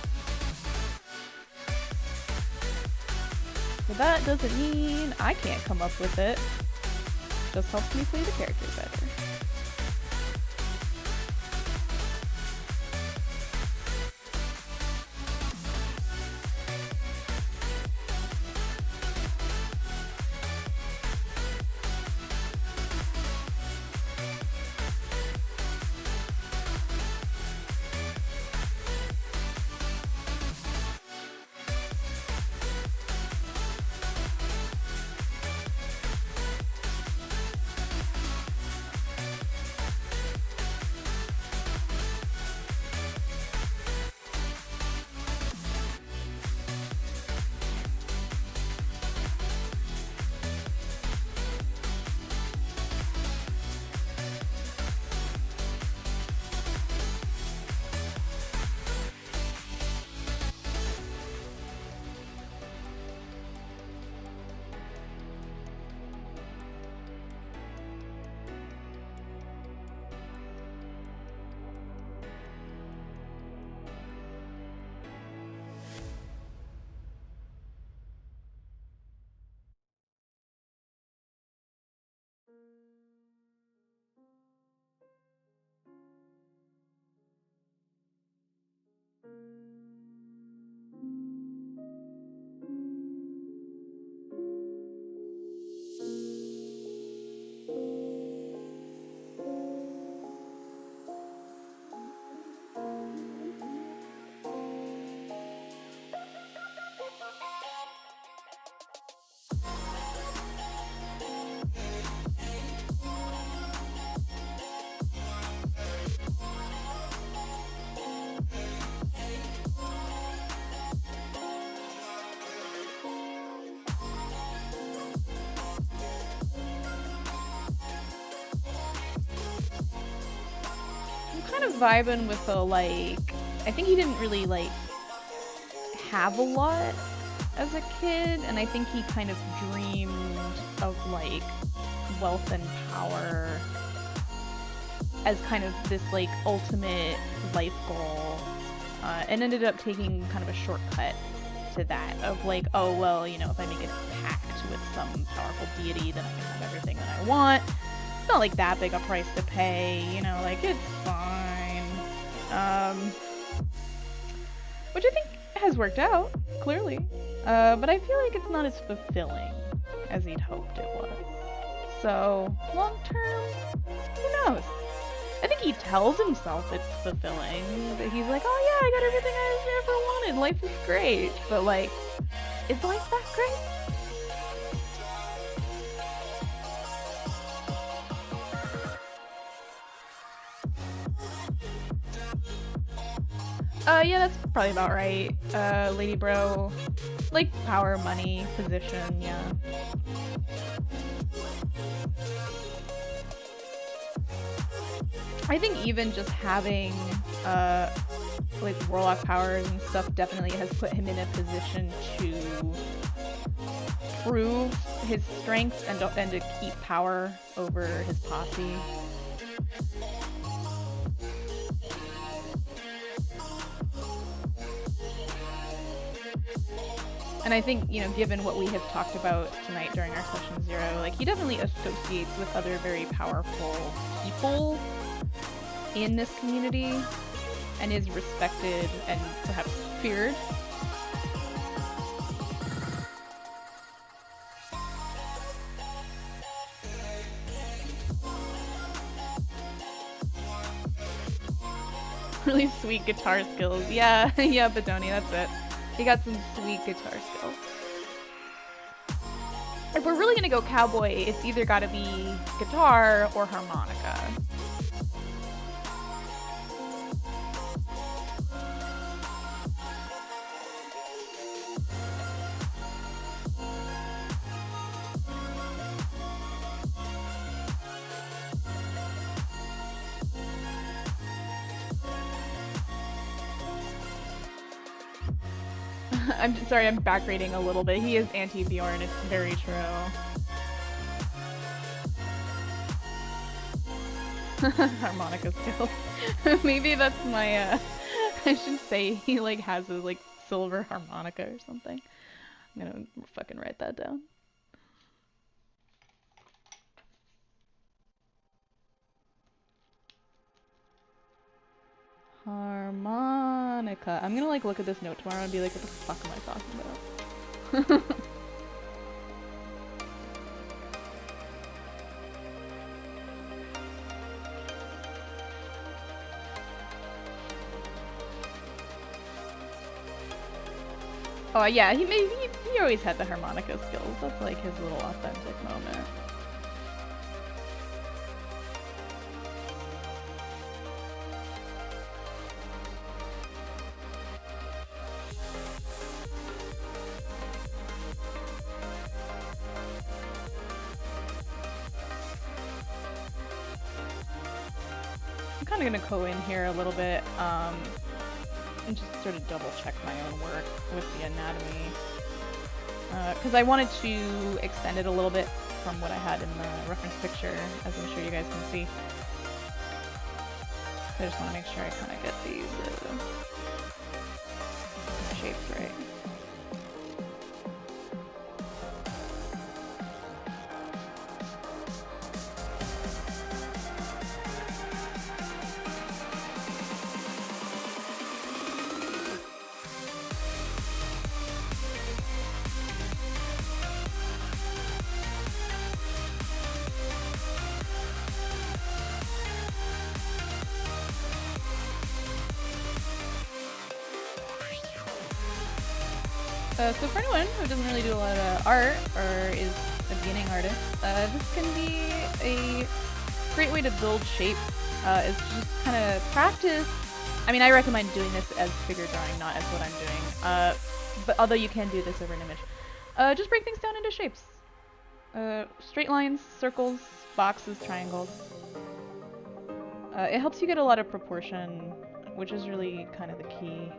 Speaker 1: But that doesn't mean I can't come up with it. Just helps me play the character better. kind of vibing with the, like, I think he didn't really, like, have a lot as a kid, and I think he kind of dreamed of, like, wealth and power as kind of this, like, ultimate life goal, and ended up taking kind of a shortcut to that of, like, oh, well, you know, if I make a pact with some powerful deity, then I can have everything that I want. It's not, like, that big a price to pay, you know, like, it's fine. Which I think has worked out, clearly. But I feel like it's not as fulfilling as he'd hoped it was. So, long term, who knows? I think he tells himself it's fulfilling, that he's like, oh yeah, I got everything I ever wanted, life is great. But, like, is life that great? Yeah, that's probably about right. Lady Bro, like, power, money, position, yeah. I think even just having, like, warlock powers and stuff definitely has put him in a position to prove his strength and to keep power over his posse. And I think, you know, given what we have talked about tonight during our session 0, like, he definitely associates with other very powerful people in this community and is respected and perhaps feared. Really sweet guitar skills. Yeah, yeah, Bedoni, that's it. He got some sweet guitar skills. If we're really gonna go cowboy, it's either gotta be guitar or harmonica. I'm sorry, I'm backgrading a little bit. He is anti-Bjorn, it's very true. Harmonica skills. Maybe that's my, I should say he, like, has a, like, silver harmonica or something. I'm gonna fucking write that down. Harmonica. I'm gonna, like, look at this note tomorrow and be like, what the fuck am I talking about? Oh yeah, he always had the harmonica skills. That's, like, his little authentic moment. I'm kind of gonna go in here a little bit and just sort of double check my own work with the anatomy, because I wanted to extend it a little bit from what I had in the reference picture, as I'm sure you guys can see. So I just want to make sure I kind of get these shapes right. So for anyone who doesn't really do a lot of art or is a beginning artist, this can be a great way to build shape. Is just kind of practice. I mean, I recommend doing this as figure drawing, not as what I'm doing. But although you can do this over an image, just break things down into shapes. Straight lines, circles, boxes, triangles. It helps you get a lot of proportion, which is really kind of the key.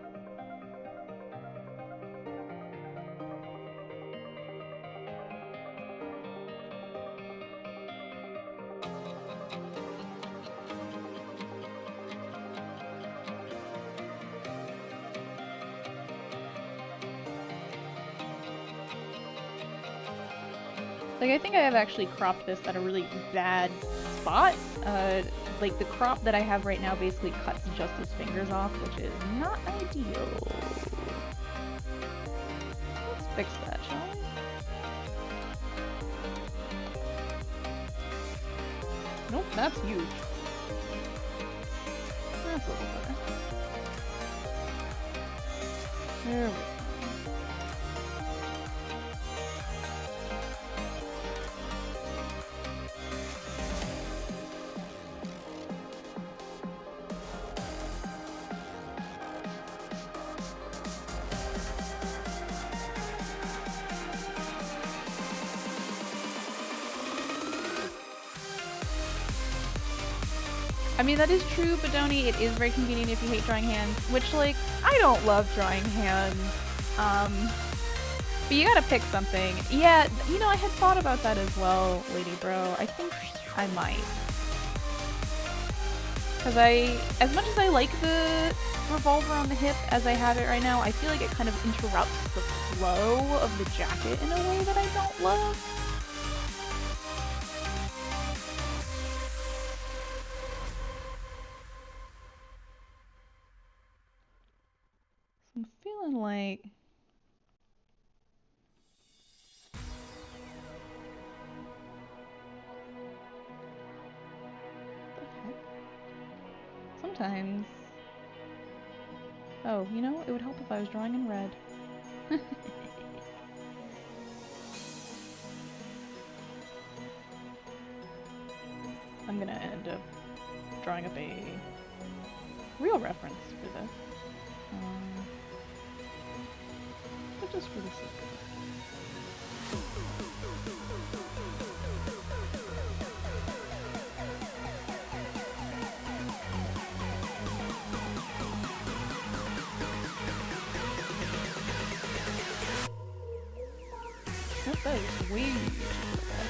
Speaker 1: Like, I think I have actually cropped this at a really bad spot. Like, the crop that I have right now basically cuts just his fingers off, which is not ideal. Let's fix that, shall we? Nope, that's huge. That's a little better. There we go. I mean, that is true, but Donnie, it is very convenient if you hate drawing hands, which, like, I don't love drawing hands. But you gotta pick something. Yeah, you know, I had thought about that as well, Lady Bro. I think I might. Because as much as I like the revolver on the hip as I have it right now, I feel like it kind of interrupts the flow of the jacket in a way that I don't love. I'm feeling like... What the heck? Sometimes... Oh, you know, it would help if I was drawing in red. I'm gonna end up drawing up a real reference for this. But just for the sake of it. Nope, that is way too bad.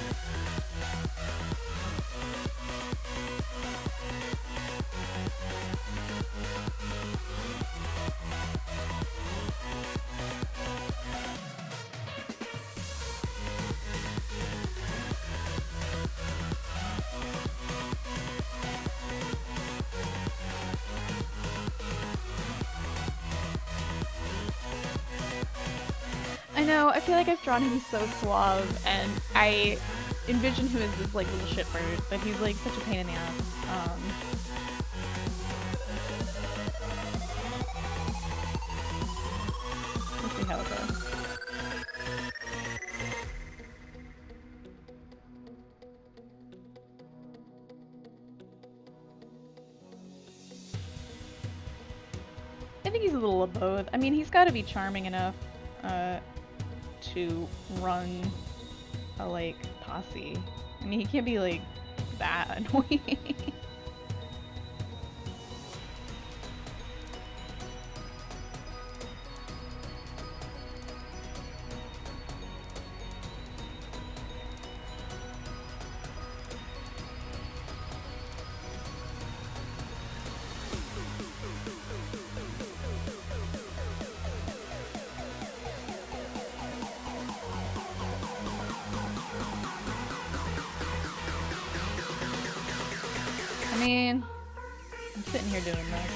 Speaker 1: I know, I feel like I've drawn him so suave, and I envision him as this, like, little shitbird, but he's, like, such a pain in the ass. Let's see how it goes. I think he's a little of both. I mean, he's gotta be charming enough, to run a, like, posse. I mean, he can't be, like, that annoying. I mean, I'm sitting here doing this,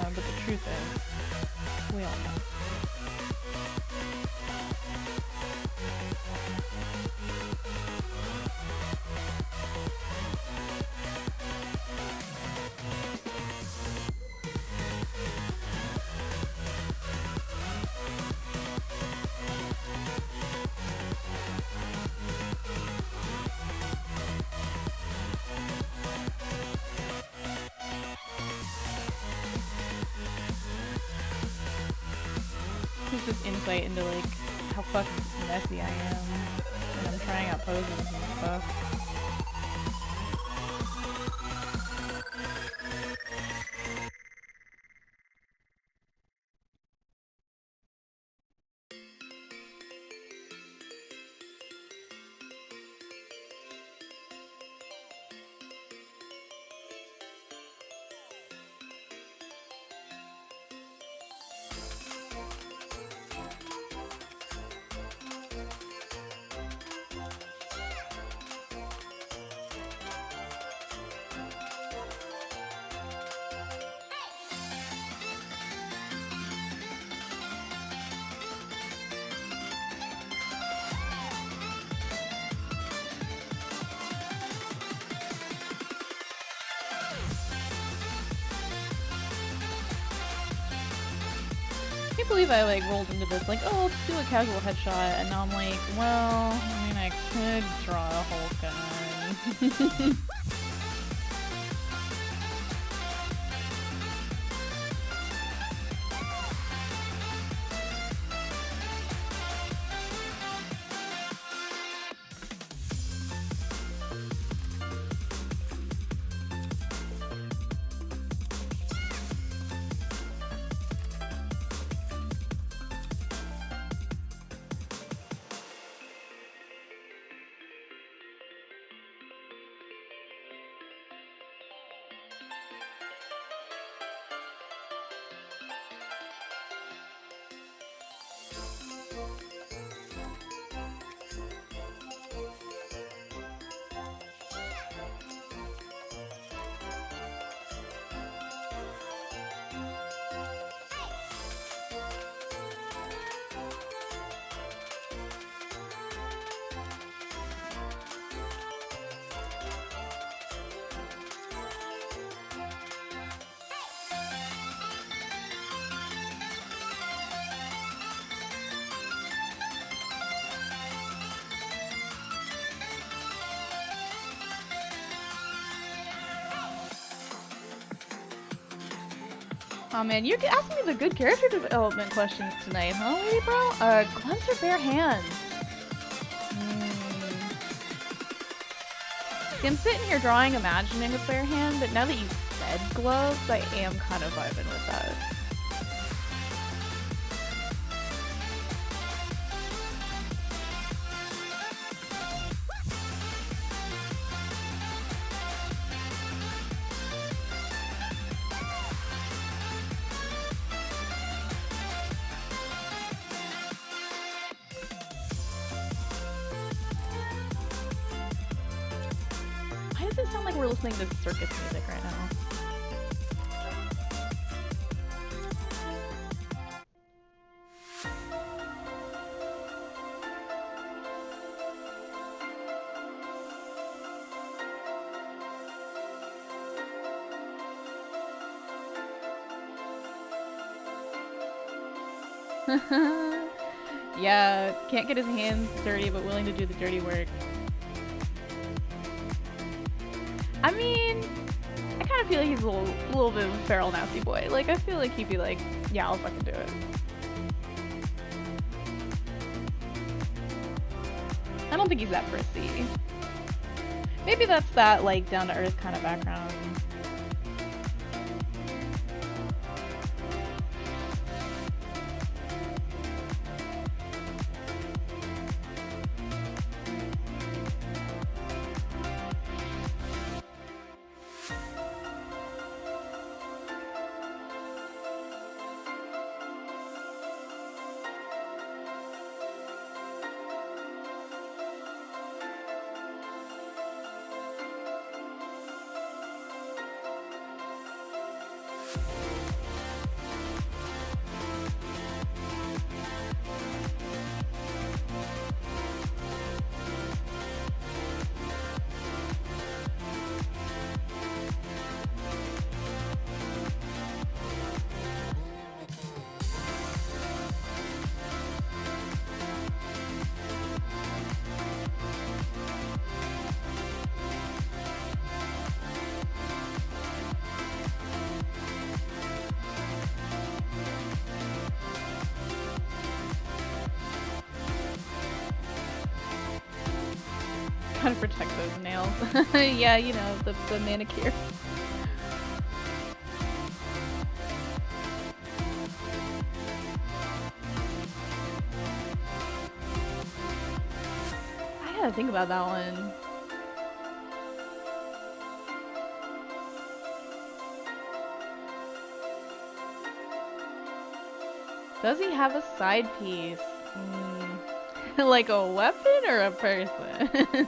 Speaker 1: but the truth is, we all know. This insight into, like, how fucking messy I am when I'm trying out poses and stuff. Can't believe I like rolled into this like, oh, let's do a casual headshot, and now I'm like, well, I mean, I could draw a whole gun. Oh man, you're asking me the good character development questions tonight, huh, lady bro? Gloves or bare hands? See, I'm sitting here drawing, imagining a bare hand, but now that you said gloves, I am kind of vibing with that. Why does it sound like we're listening to circus music right now? Yeah, can't get his hands dirty, but willing to do the dirty work. I mean, I kind of feel like he's a little bit of a feral, nasty boy. Like, I feel like he'd be like, yeah, I'll fucking do it. I don't think he's that prissy. Maybe that's that, like, down-to-earth kind of background. Gotta protect those nails. Yeah, you know, the manicure. I gotta think about that one. Does he have a side piece? Like a weapon or a person?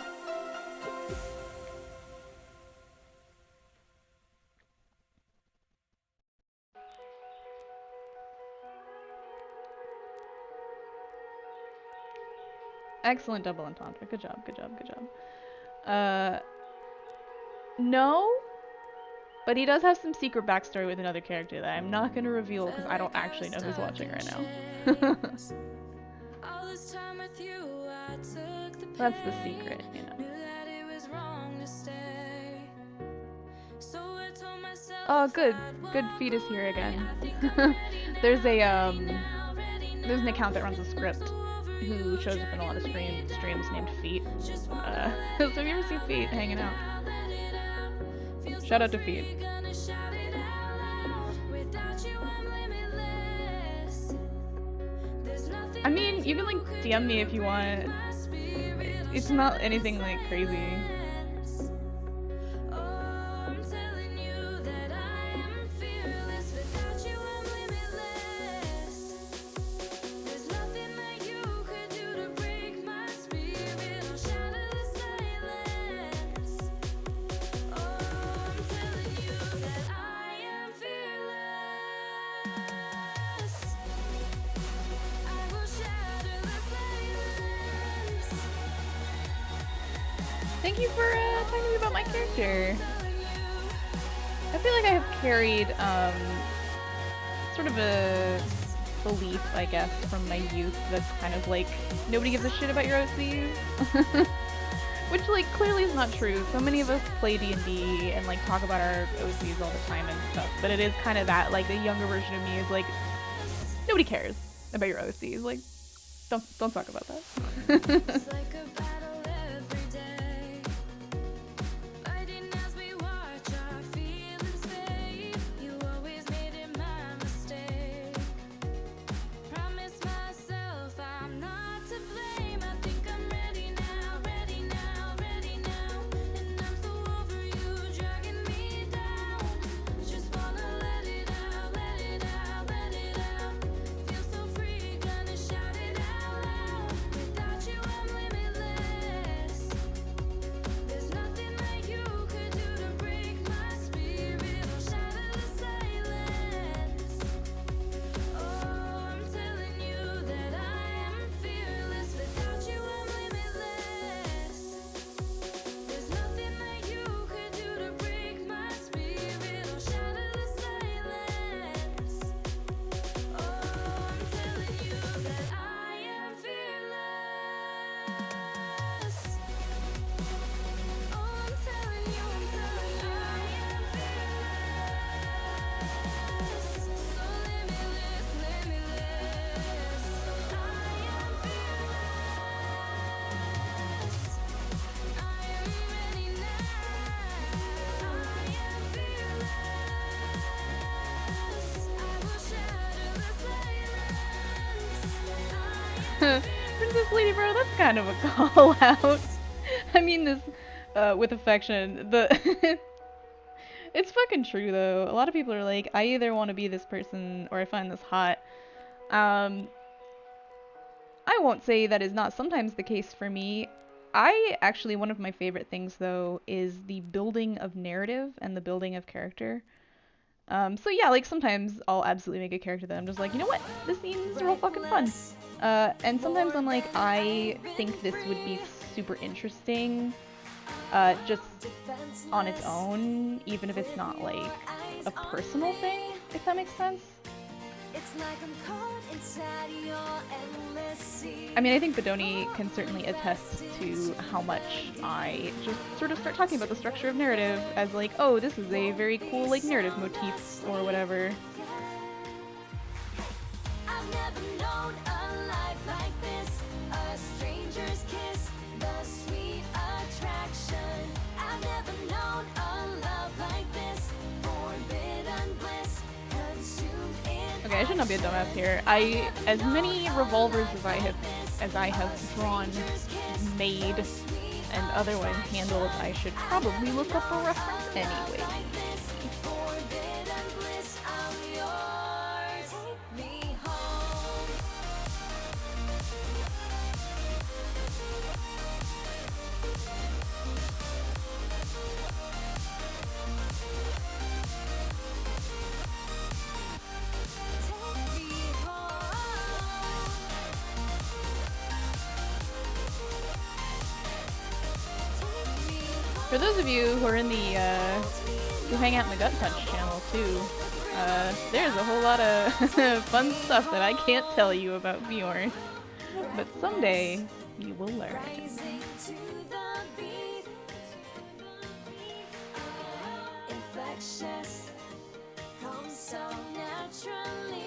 Speaker 1: Excellent double entendre. Good job, good job, good job. No, But he does have some secret backstory with another character that I'm not gonna reveal because I don't actually know who's watching right now. That's the secret, you know. Oh, good. Good fetus here again. There's an account that runs a script who shows up in a lot of streams named Feet. So have you ever seen Feet hanging out? Shout out to Feet. I mean, you can like DM me if you want. It's not anything like crazy. Thank you for telling me about my character. I feel like I have carried sort of a belief, I guess, from my youth that's kind of like, nobody gives a shit about your OCs. Which like clearly is not true. So many of us play D&D and like talk about our OCs all the time and stuff, but it is kind of that, like the younger version of me is like, nobody cares about your OCs. Like, don't talk about that. Princess Lady Bro, that's kind of a call out. I mean this with affection. It's fucking true though. A lot of people are like, I either want to be this person or I find this hot. I won't say that is not sometimes the case for me. One of my favorite things though is the building of narrative and the building of character. So yeah, like sometimes I'll absolutely make a character that I'm just like, you know what? This seems real fucking fun. And sometimes I'm like, I think this would be super interesting, just on its own, even if it's not like a personal thing, if that makes sense. I mean, I think Bedoni can certainly attest to how much I just sort of start talking about the structure of narrative as like, oh, this is a very cool like narrative motif or whatever.
Speaker 2: I've never known a life like this, a stranger's kiss, the sweet attraction. I've never known a love like this, forbidden bliss, consumed in.
Speaker 1: Okay, I should not be a dumbass here. As many revolvers as I have drawn, made, and otherwise handled, I should probably look up a reference anyway. For those of you who are in the who hang out in the Gut Punch channel too, there's a whole lot of fun stuff that I can't tell you about Bjorn, but someday you will learn.
Speaker 2: Rising to the beat, infectious, comes so naturally.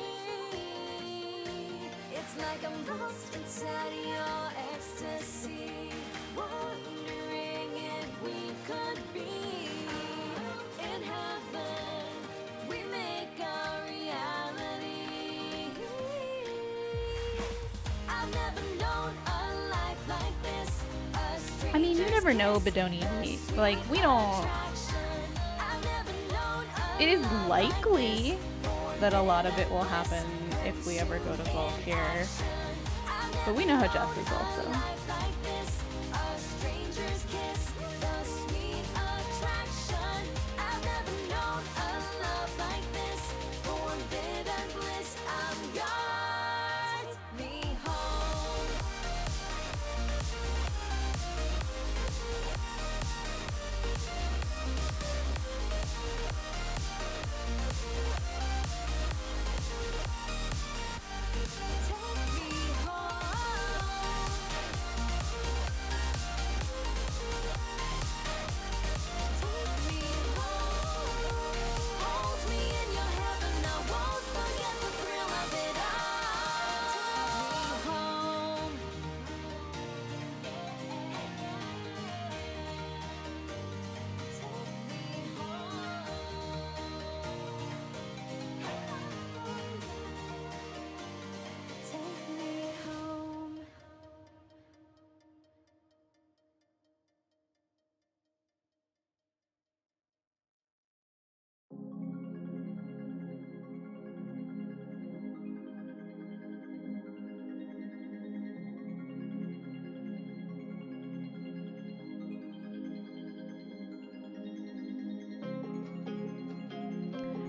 Speaker 2: It's like I'm lost inside your ecstasy, wondering if we could be in heaven. We make our reality. I've never known a life like this.
Speaker 1: I mean, you never know, Bedoni. Like, we don't. It is likely that a lot of it will happen if we ever go to Volcare. But we know how Jess is also.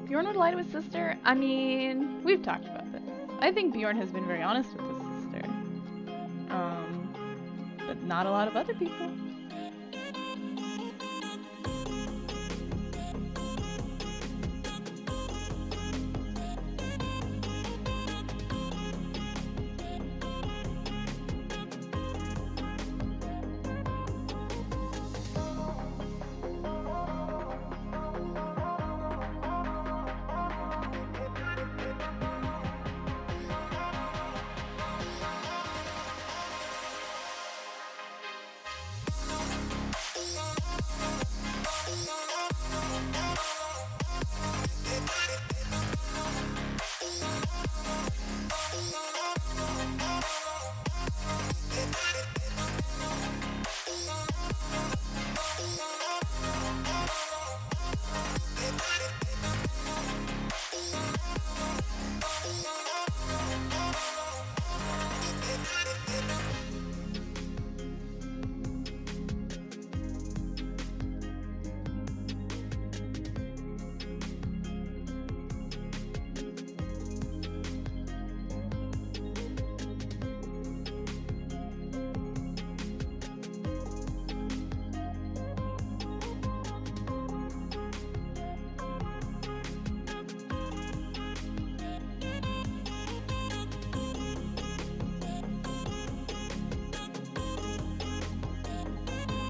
Speaker 1: Bjorn would lie to his sister? I mean, we've talked about this. I think Bjorn has been very honest with his sister. But not a lot of other people.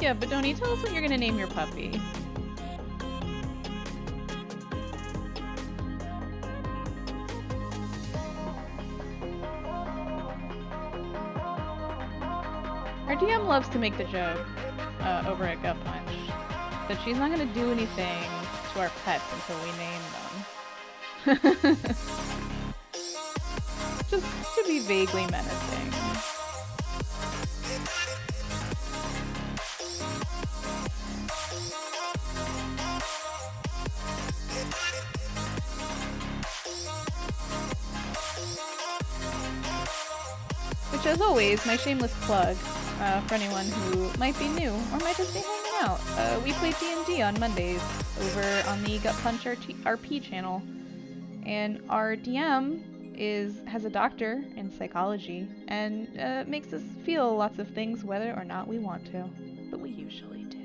Speaker 1: Yeah, but Donnie, tell us what you're gonna name your puppy. Our DM loves to make the joke over at Gut Punch that she's not gonna do anything to our pets until we name them. Just to be vaguely menacing. Which, as always, my shameless plug for anyone who might be new or might just be hanging out. We play D&D on Mondays over on the Gut Punch RP channel, and our DM has a doctor in psychology and makes us feel lots of things whether or not we want to, but we usually do.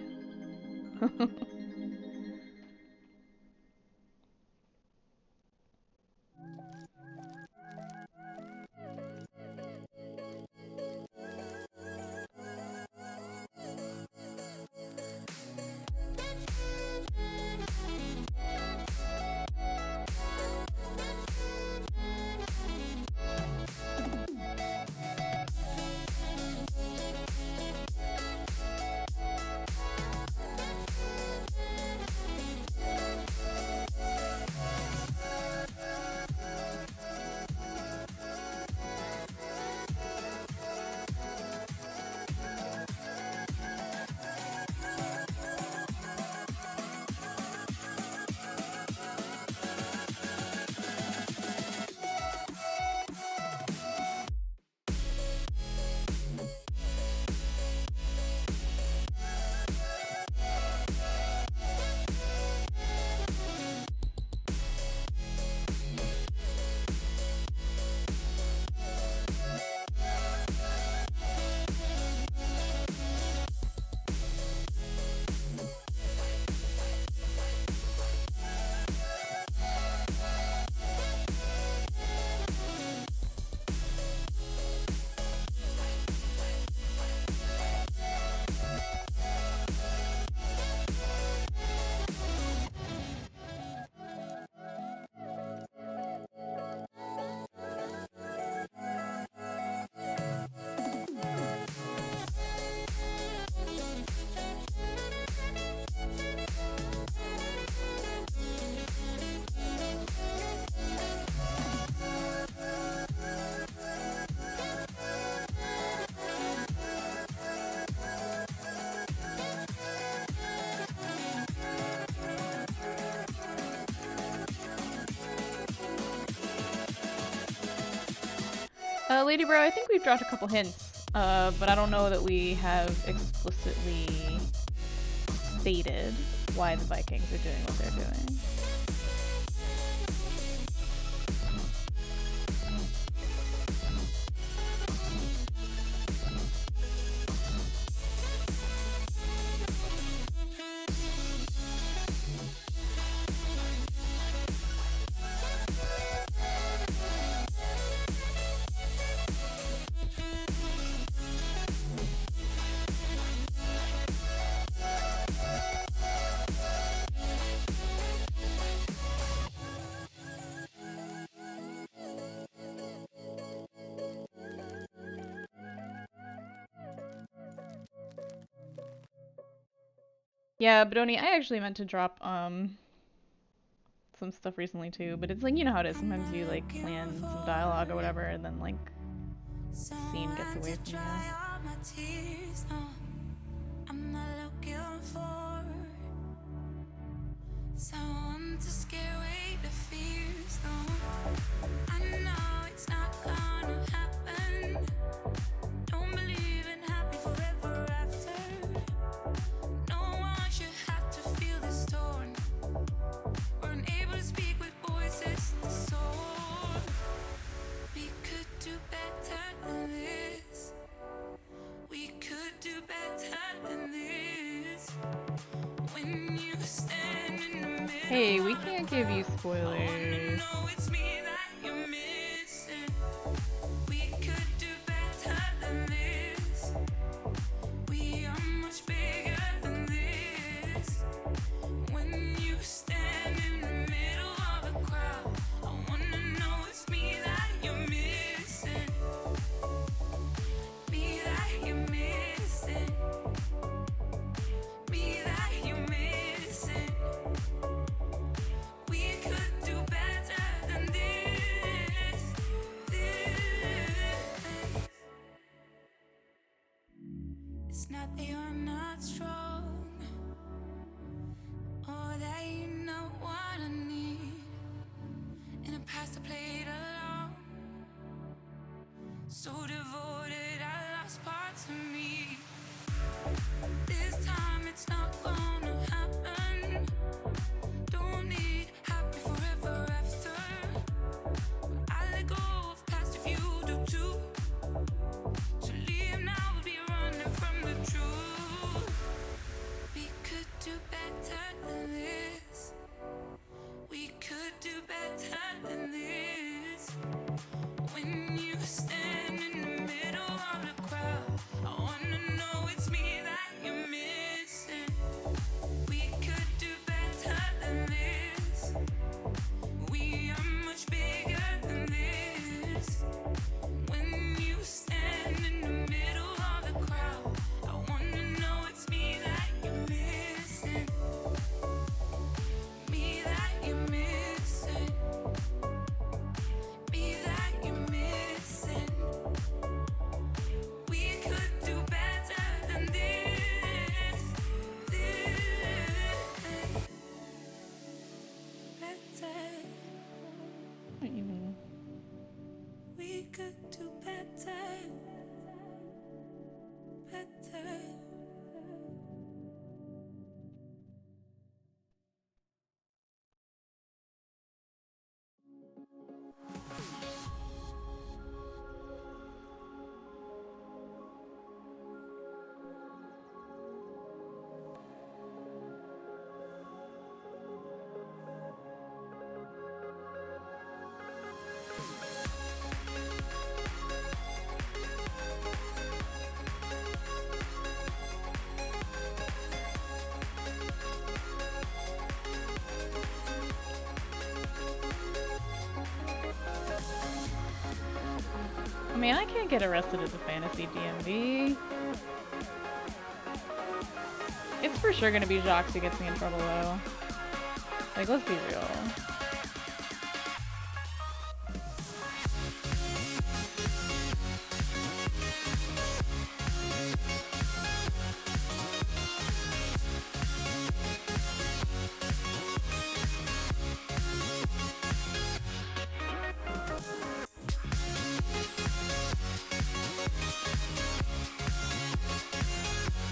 Speaker 1: Lady Bro, I think we've dropped a couple hints, but I don't know that we have explicitly stated why the Vikings are doing what they're doing. Yeah, Bodoni, I actually meant to drop some stuff recently too, but it's like, you know how it is. Sometimes you like plan some dialogue or whatever, and then like scene gets away from you.
Speaker 2: I'm not looking for someone to scare away the fears. No, I know it's not gonna happen. Don't believe in happy forever after. No one should have to feel this torn. We're unable to speak with voices to soar. We could do better than this. We could do better than this. When you stand in the middle.
Speaker 1: Hey, we can't give you spoilers.
Speaker 2: No, it's me that you're missing. We could do better than this. We are much bigger than this. When you stand in the middle of a crowd, I wanna know it's me that you're missing. Me that you're missing. Me that you're missing. We could do better than this. It's not that you're not strong, or that you know what I need. In the past I played along, so devoted I lost parts of me. This time it's not gonna happen. Don't need happy forever after. I let go of past if you do too. To leave now would be running from the truth. We could do better.
Speaker 1: I mean, I can't get arrested as a fantasy DMV. It's for sure gonna be Jacques who gets me in trouble, though. Like, let's be real.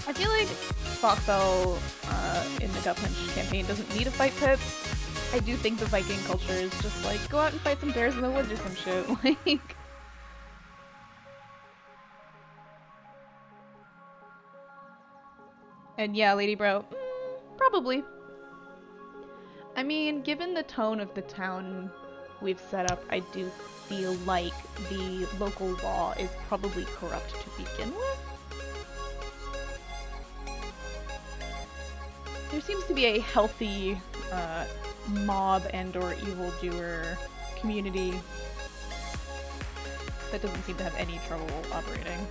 Speaker 1: I feel like Foxbell in the Gut Punch campaign doesn't need a fight pit. I do think the Viking culture is just like, go out and fight some bears in the woods or some shit. Like, and yeah, Lady Bro, probably. I mean, given the tone of the town we've set up, I do feel like the local law is probably corrupt to begin with. There seems to be a healthy mob and or evildoer community that doesn't seem to have any trouble operating.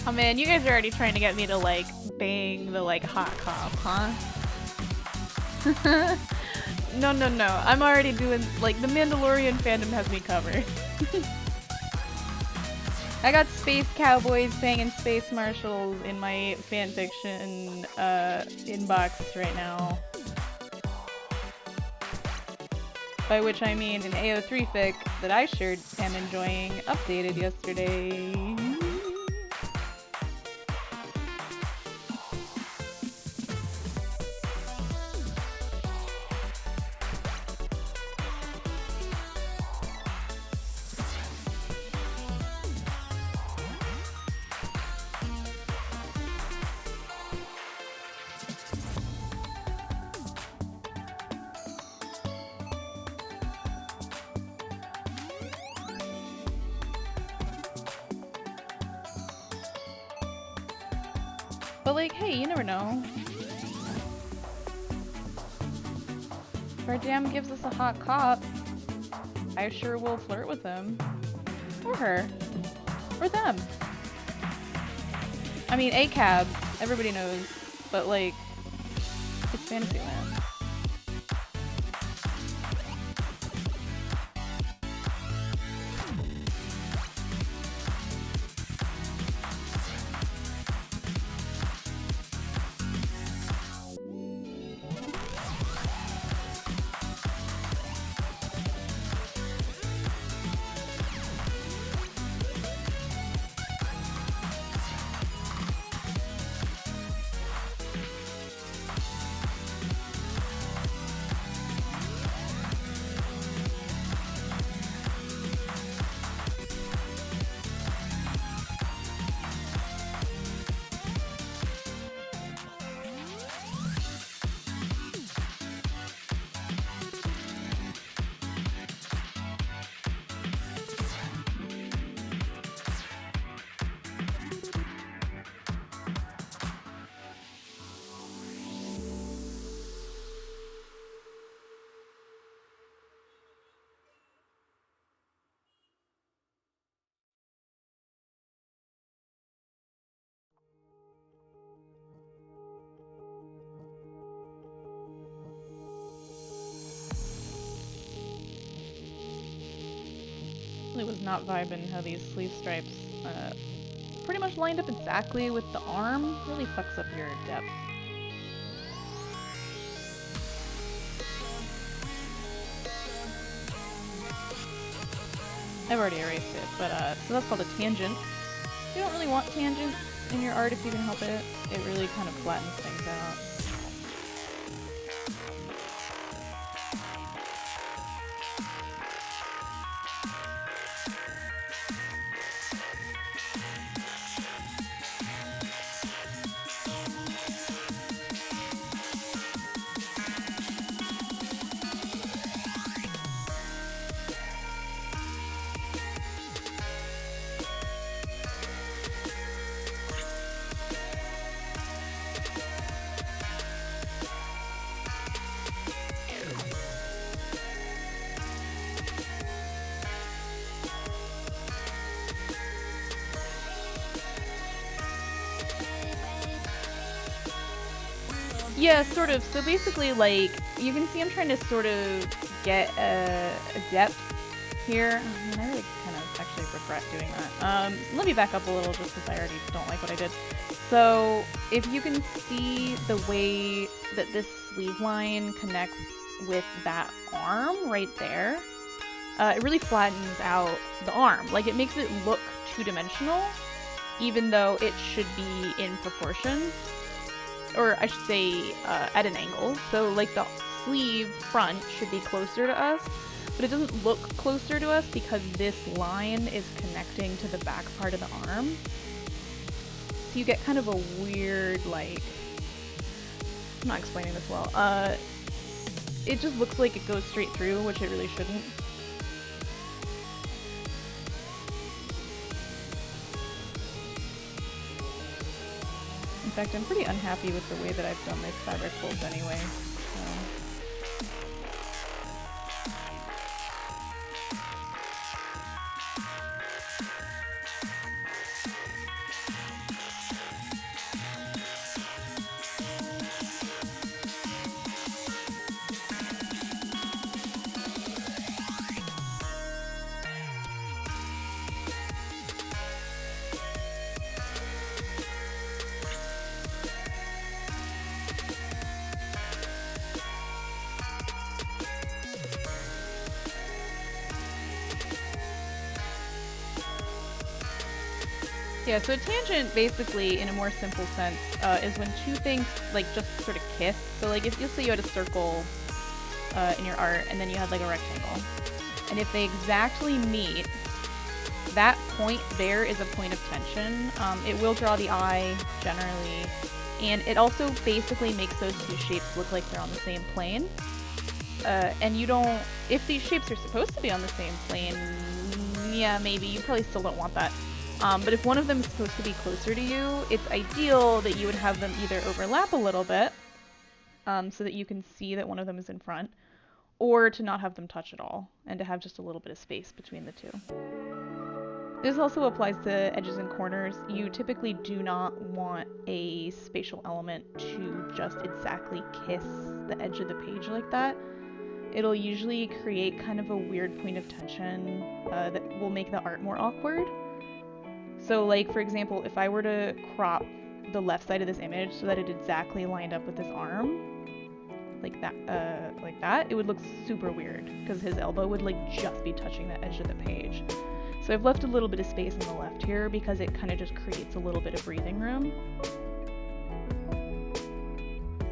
Speaker 1: Oh man, you guys are already trying to get me to like bang the like hot cop, huh? No, no, no. I'm already doing like the Mandalorian fandom has me covered. I got space cowboys banging space marshals in my fanfiction inbox right now. By which I mean an AO3 fic that I shared and enjoying updated yesterday. But like, hey, you never know. If our jam gives us a hot cop, I sure will flirt with him. Or her. Or them. I mean, ACAB, everybody knows, but like, it's Fantasyland. Really was not vibing how these sleeve stripes pretty much lined up exactly with the arm. Really fucks up your depth. I've already erased it, but so that's called a tangent. You don't really want tangents in your art if you can help it. It really kind of flattens things out. Yeah, sort of. So basically, like, you can see I'm trying to sort of get a depth here. Oh, man, I really kind of actually regret doing that. Let me back up a little just because I already don't like what I did. So if you can see the way that this sleeve line connects with that arm right there, it really flattens out the arm. Like, it makes it look two-dimensional, even though it should be in proportion. Or I should say at an angle. So like the sleeve front should be closer to us, but it doesn't look closer to us because this line is connecting to the back part of the arm. So you get kind of a weird, like, I'm not explaining this well. It just looks like it goes straight through, which it really shouldn't. In fact, I'm pretty unhappy with the way that I've done this fabric folds anyway. So. Yeah, so a tangent, basically, in a more simple sense, is when two things, like, just sort of kiss. So, like, if you'll say you had a circle in your art, and then you had, like, a rectangle, and if they exactly meet, that point there is a point of tension. It will draw the eye, generally, and it also basically makes those two shapes look like they're on the same plane. And you don't, if these shapes are supposed to be on the same plane, yeah, maybe, you probably still don't want that. But if one of them is supposed to be closer to you, it's ideal that you would have them either overlap a little bit, so that you can see that one of them is in front, or to not have them touch at all, and to have just a little bit of space between the two. This also applies to edges and corners. You typically do not want a spatial element to just exactly kiss the edge of the page like that. It'll usually create kind of a weird point of tension that will make the art more awkward. So like, for example, if I were to crop the left side of this image so that it exactly lined up with his arm, like that, it would look super weird because his elbow would like just be touching the edge of the page. So I've left a little bit of space in the left here because it kind of just creates a little bit of breathing room.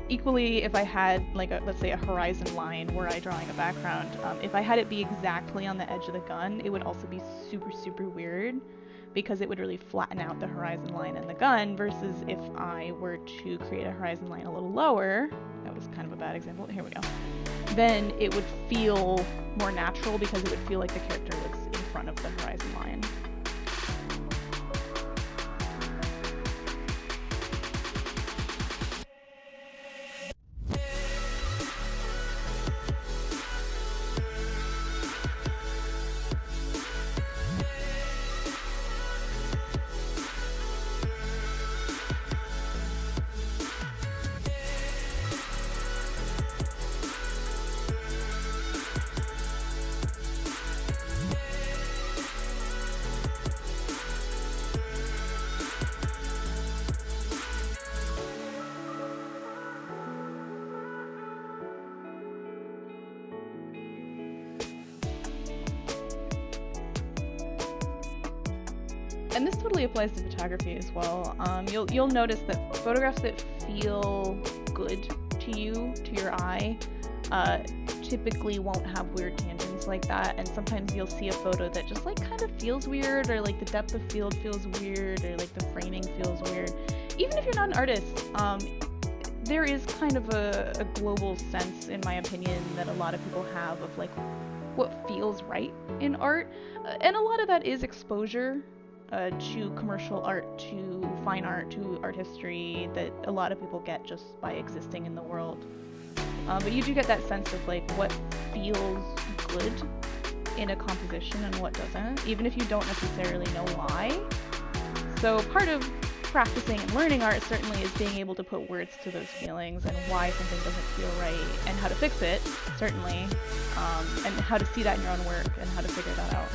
Speaker 1: Equally, if I had like let's say a horizon line where I'm drawing a background, if I had it be exactly on the edge of the gun, it would also be super, super weird because it would really flatten out the horizon line in the gun, versus if I were to create a horizon line a little lower, that was kind of a bad example, here we go, then it would feel more natural because it would feel like the character was in front of the horizon line. And this totally applies to photography as well. You'll notice that photographs that feel good to you, to your eye, typically won't have weird tangents like that. And sometimes you'll see a photo that just like kind of feels weird, or like the depth of field feels weird, or like the framing feels weird. Even if you're not an artist, there is kind of a global sense, in my opinion, that a lot of people have of like what feels right in art. And a lot of that is exposure to commercial art, to fine art, to art history that a lot of people get just by existing in the world. But you do get that sense of like what feels good in a composition and what doesn't, even if you don't necessarily know why. So part of practicing and learning art certainly is being able to put words to those feelings and why something doesn't feel right and how to fix it, certainly, and how to see that in your own work and how to figure that out.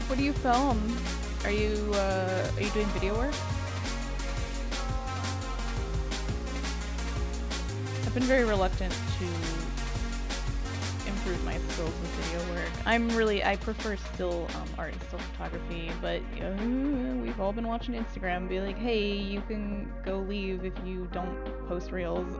Speaker 1: What do you film? Are you doing video work? I've been very reluctant to improve my skills with video work. I prefer still art and still photography, but we've all been watching Instagram be like, hey, you can go leave if you don't post reels.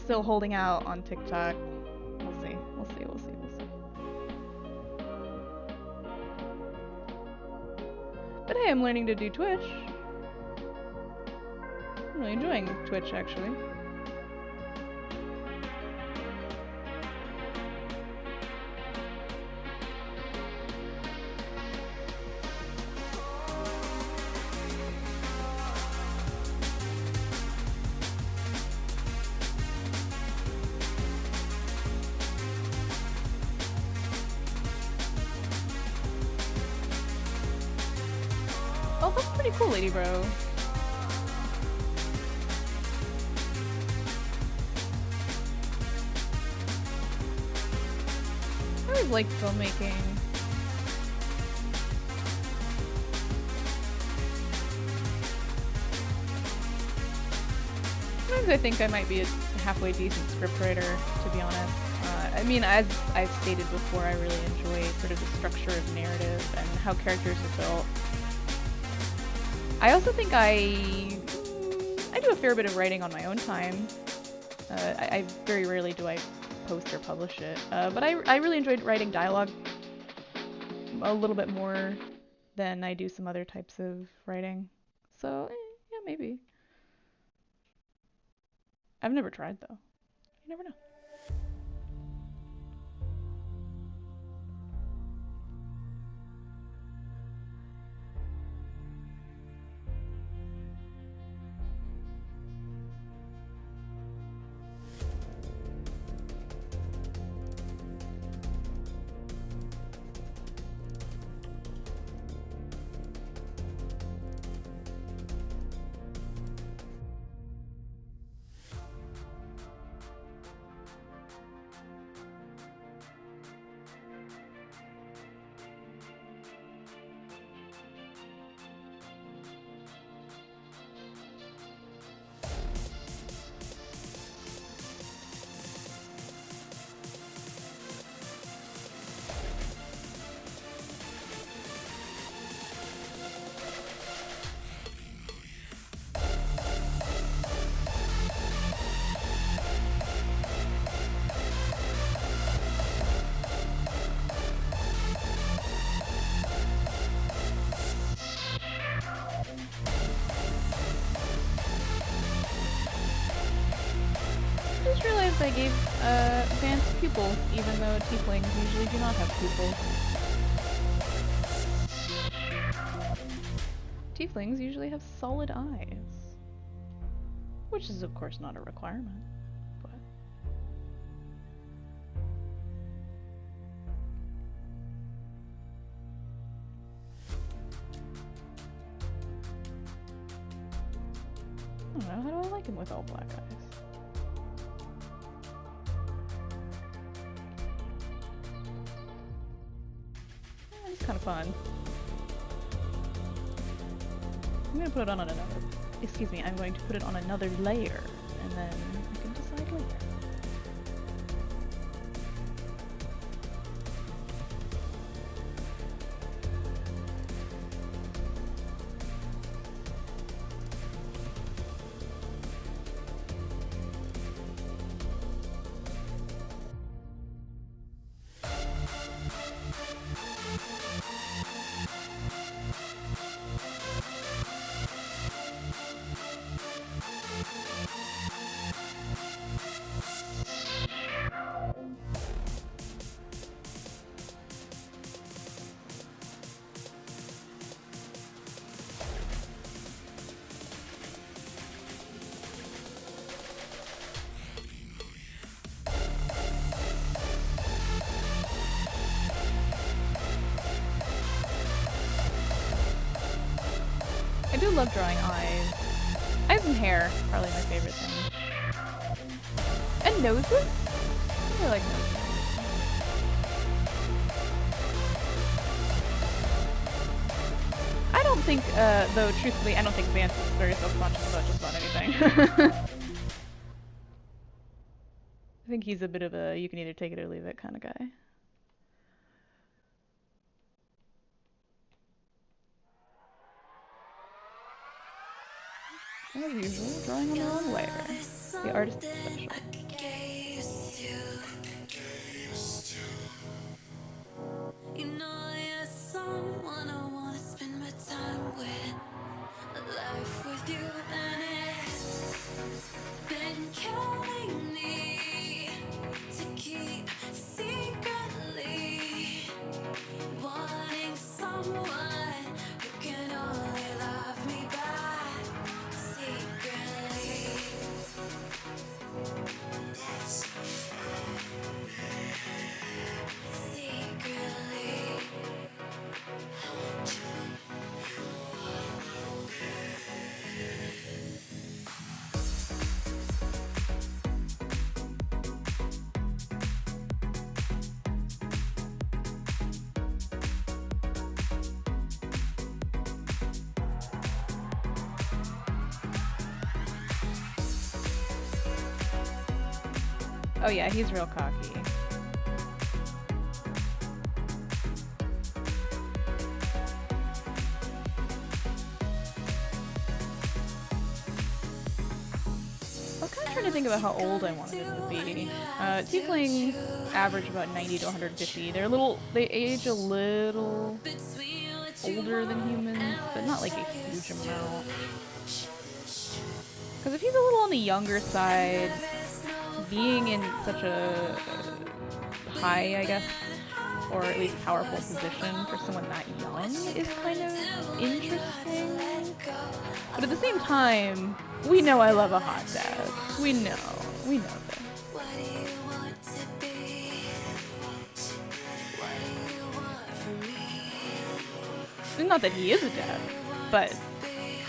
Speaker 1: still holding out on TikTok. We'll see. We'll see. We'll see. We'll see. But hey, I'm learning to do Twitch. I'm really enjoying Twitch, actually. Oh, that's pretty cool, Lady Bro. I always liked filmmaking. Sometimes I think I might be a halfway decent scriptwriter, to be honest. I mean, as I've stated before, I really enjoy sort of the structure of narrative and how characters are built. I also think I do a fair bit of writing on my own time. I very rarely do I post or publish it, but I really enjoyed writing dialogue a little bit more than I do some other types of writing. So, yeah, maybe. I've never tried, though. You never know. I just realized I gave Vance pupils, even though tieflings usually do not have pupils. Tieflings usually have solid eyes. Which is, of course, not a requirement, but... I don't know, how do I like him with all black eyes? It's kind of fun. I'm gonna put it on another. Excuse me, I'm going to put it on another layer, and then I can decide later. I do love drawing eyes. Eyes and hair, probably my favorite thing. And noses? I really like noses. I don't think, though, truthfully, I don't think Vance is very self-conscious about just about anything. I think he's a bit of a you can either take it or leave it kind of guy. As usual, drawing on the wrong layer. The artist is special. Oh yeah, he's real cocky. I was kind of trying to think about how old I wanted him to be. Tieflings average about 90 to 150. They age a little older than humans, but not like a huge amount. Because if he's a little on the younger side, being in such a high, I guess, or at least powerful position for someone that young is kind of interesting. But at the same time, we know I love a hot dad. We know that. And not that he is a dad, but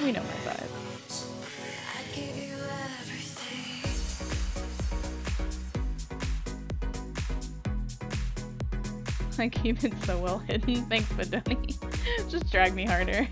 Speaker 1: we know my side. I keep it so well hidden. Thanks, Badoni. Just drag me harder.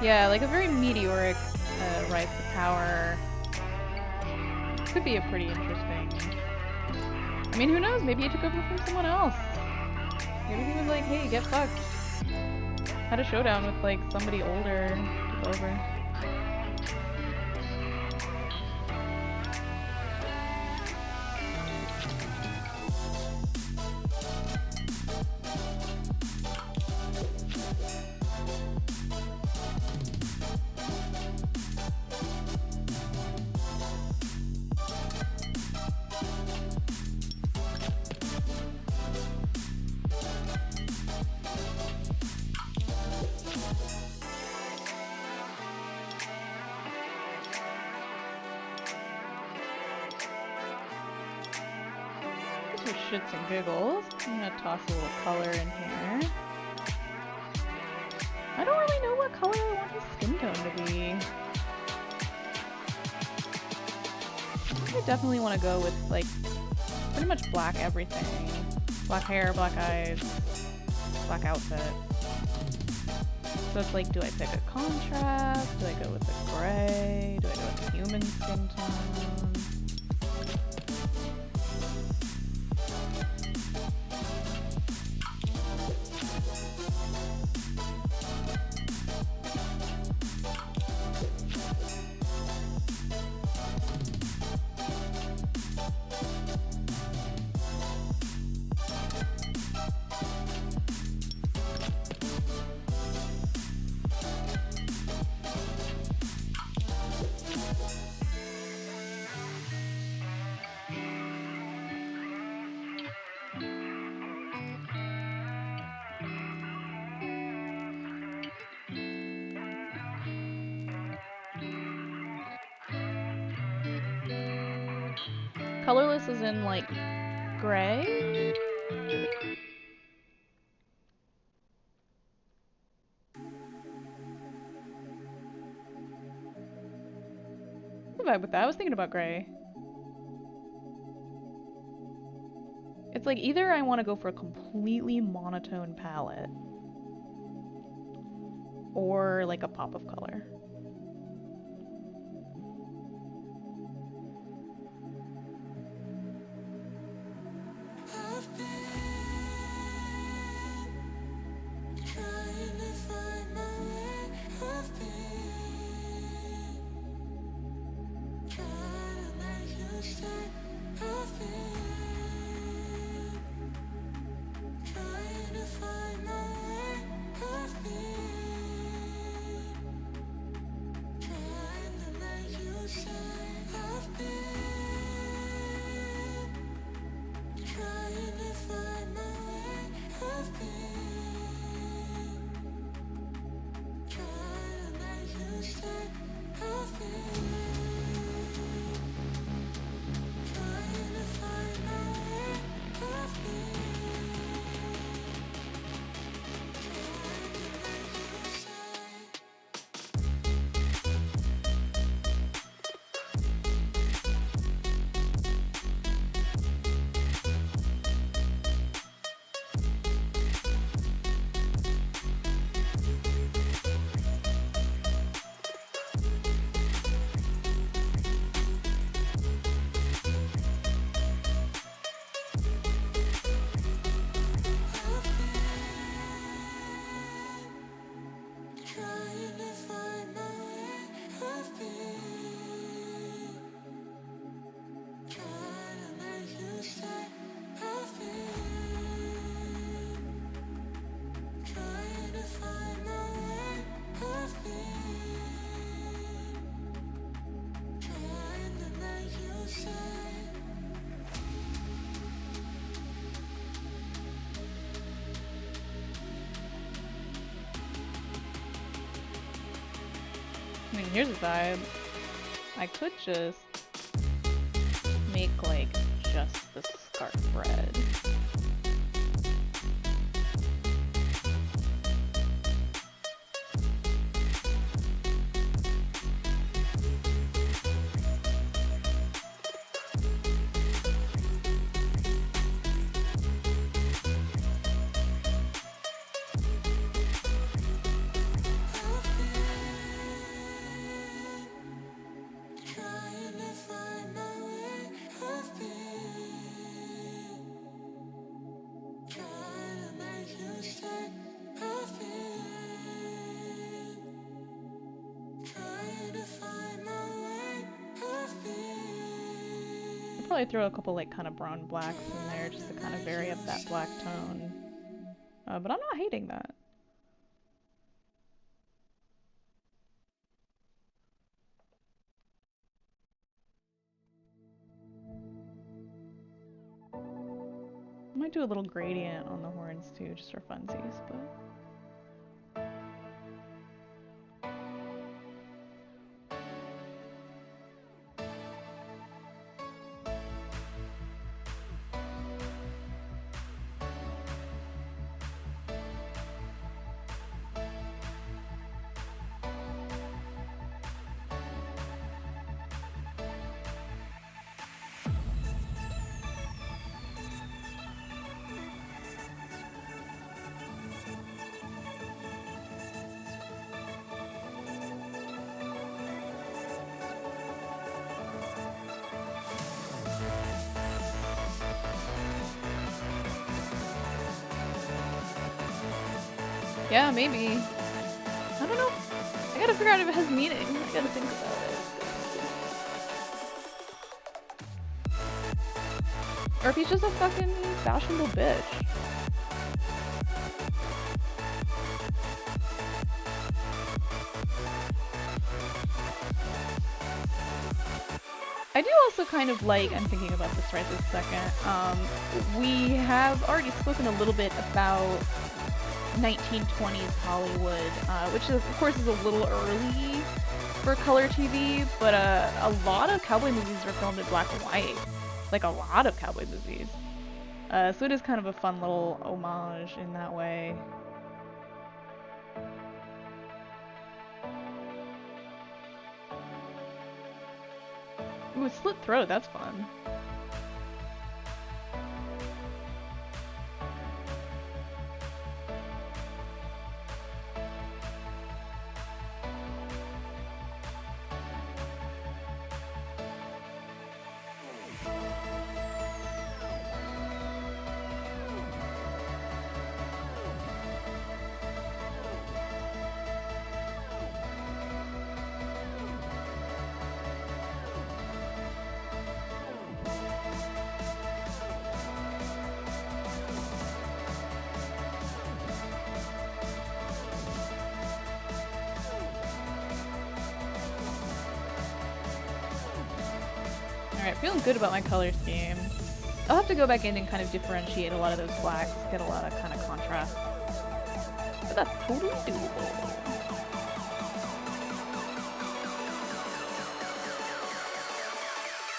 Speaker 1: Yeah, like a very meteoric rise to power. Could be a pretty interesting. I mean, who knows? Maybe he took over from someone else. Maybe he was like, hey, get fucked. Had a showdown with like somebody older, took over. For shits and giggles, I'm gonna toss a little color in here. I don't really know what color I want his skin tone to be. I definitely want to go with like pretty much black everything. Black hair, black eyes, black outfit. So it's like, do I pick a contrast? Do I go with the gray? Do I go with the human skin tone? Colorless is in like gray? I'm vibe with that. I was thinking about gray. It's like either I want to go for a completely monotone palette or like a pop of color. I mean, here's a vibe. I could just make like just the scarf red. Probably throw a couple like kind of brown blacks in there just to kind of vary up that black tone. But I'm not hating that. I might do a little gradient on the horns too, just for funsies, but... Yeah, maybe. I don't know. I gotta figure out if it has meaning. I gotta think about it. Or if he's just a fucking fashionable bitch. I do also kind of like, I'm thinking about this right this second, we have already spoken a little bit about 1920s Hollywood, which of course is a little early for color TV, but a lot of cowboy movies were filmed in black and white. Like a lot of cowboy movies. So it is kind of a fun little homage in that way. Ooh, slit throat, that's fun. Alright, feeling good about my color scheme. I'll have to go back in and kind of differentiate a lot of those blacks, get a lot of kind of contrast. But that's totally doable.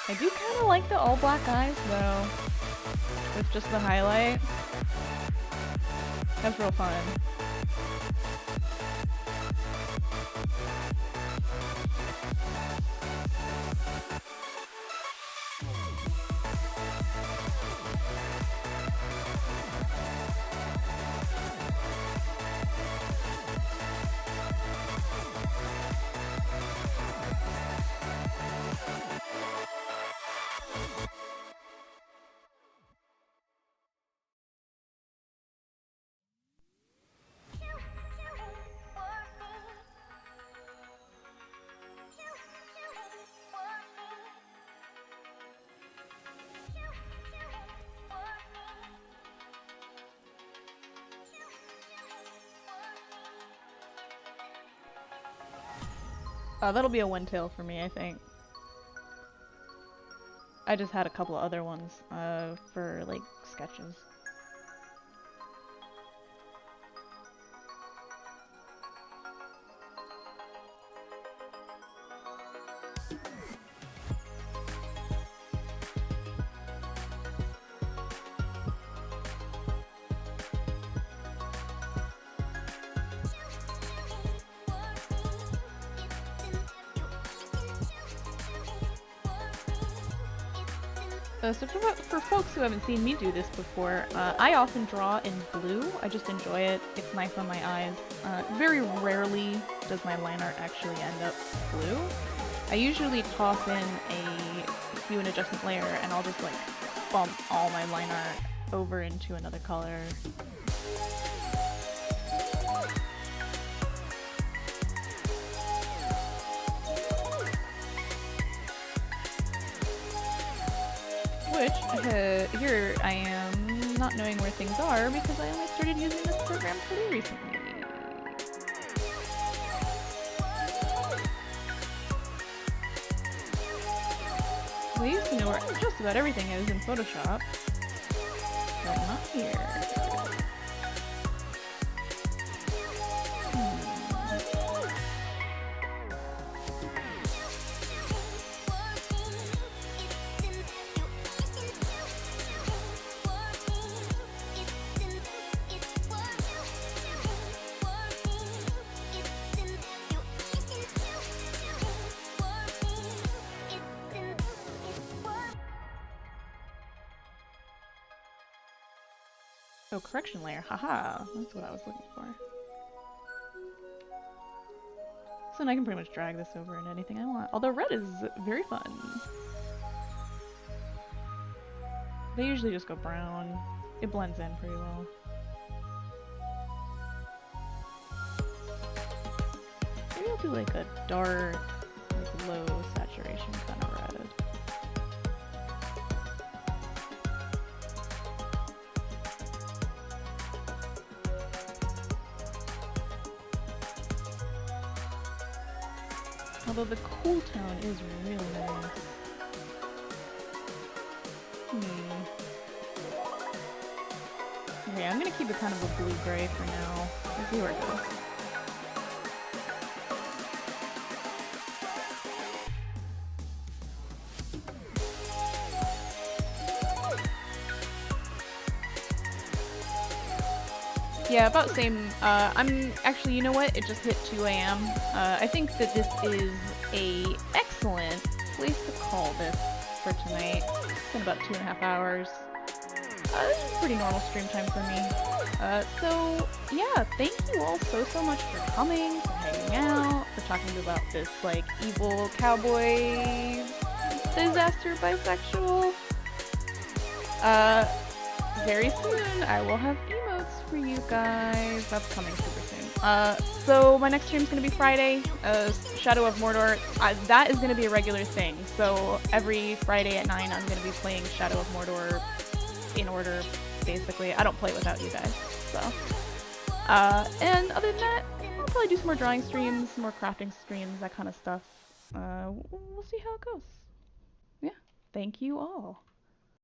Speaker 1: I do kind of like the all black eyes though, with just the highlight. That's real fun. That'll be a one tail for me, I think. I just had a couple of other ones for like sketches. So for folks who haven't seen me do this before, I often draw in blue. I just enjoy it. It's nice on my eyes. Very rarely does my line art actually end up blue. I usually toss in a hue and adjustment layer and I'll just like bump all my line art over into another color. Which, here I am not knowing where things are because I only started using this program pretty recently. I used to know where just about everything is in Photoshop, but not here. Oh, correction layer, haha, that's what I was looking for. So then I can pretty much drag this over into anything I want, although red is very fun. They usually just go brown. It blends in pretty well. Maybe I'll do like a dark, like low saturation kind of red. Although the cool tone is really nice. Okay, I'm gonna keep it kind of a blue-gray for now. Let's see where it goes. Yeah, about same. I'm actually, you know what? It just hit 2 a.m. I think that this is a excellent place to call this for tonight. It's been about 2.5 hours. This is pretty normal stream time for me. So yeah, thank you all so much for coming, for hanging out, for talking about this like evil cowboy disaster bisexual. Very soon I will have emotes for you guys. That's coming super soon. So my next stream is going to be Friday, Shadow of Mordor. That is going to be a regular thing. So every Friday at 9 I'm going to be playing Shadow of Mordor in order, basically. I don't play without you guys, so. And other than that, I'll probably do some more drawing streams, some more crafting streams, that kind of stuff. We'll see how it goes. Yeah. Thank you all.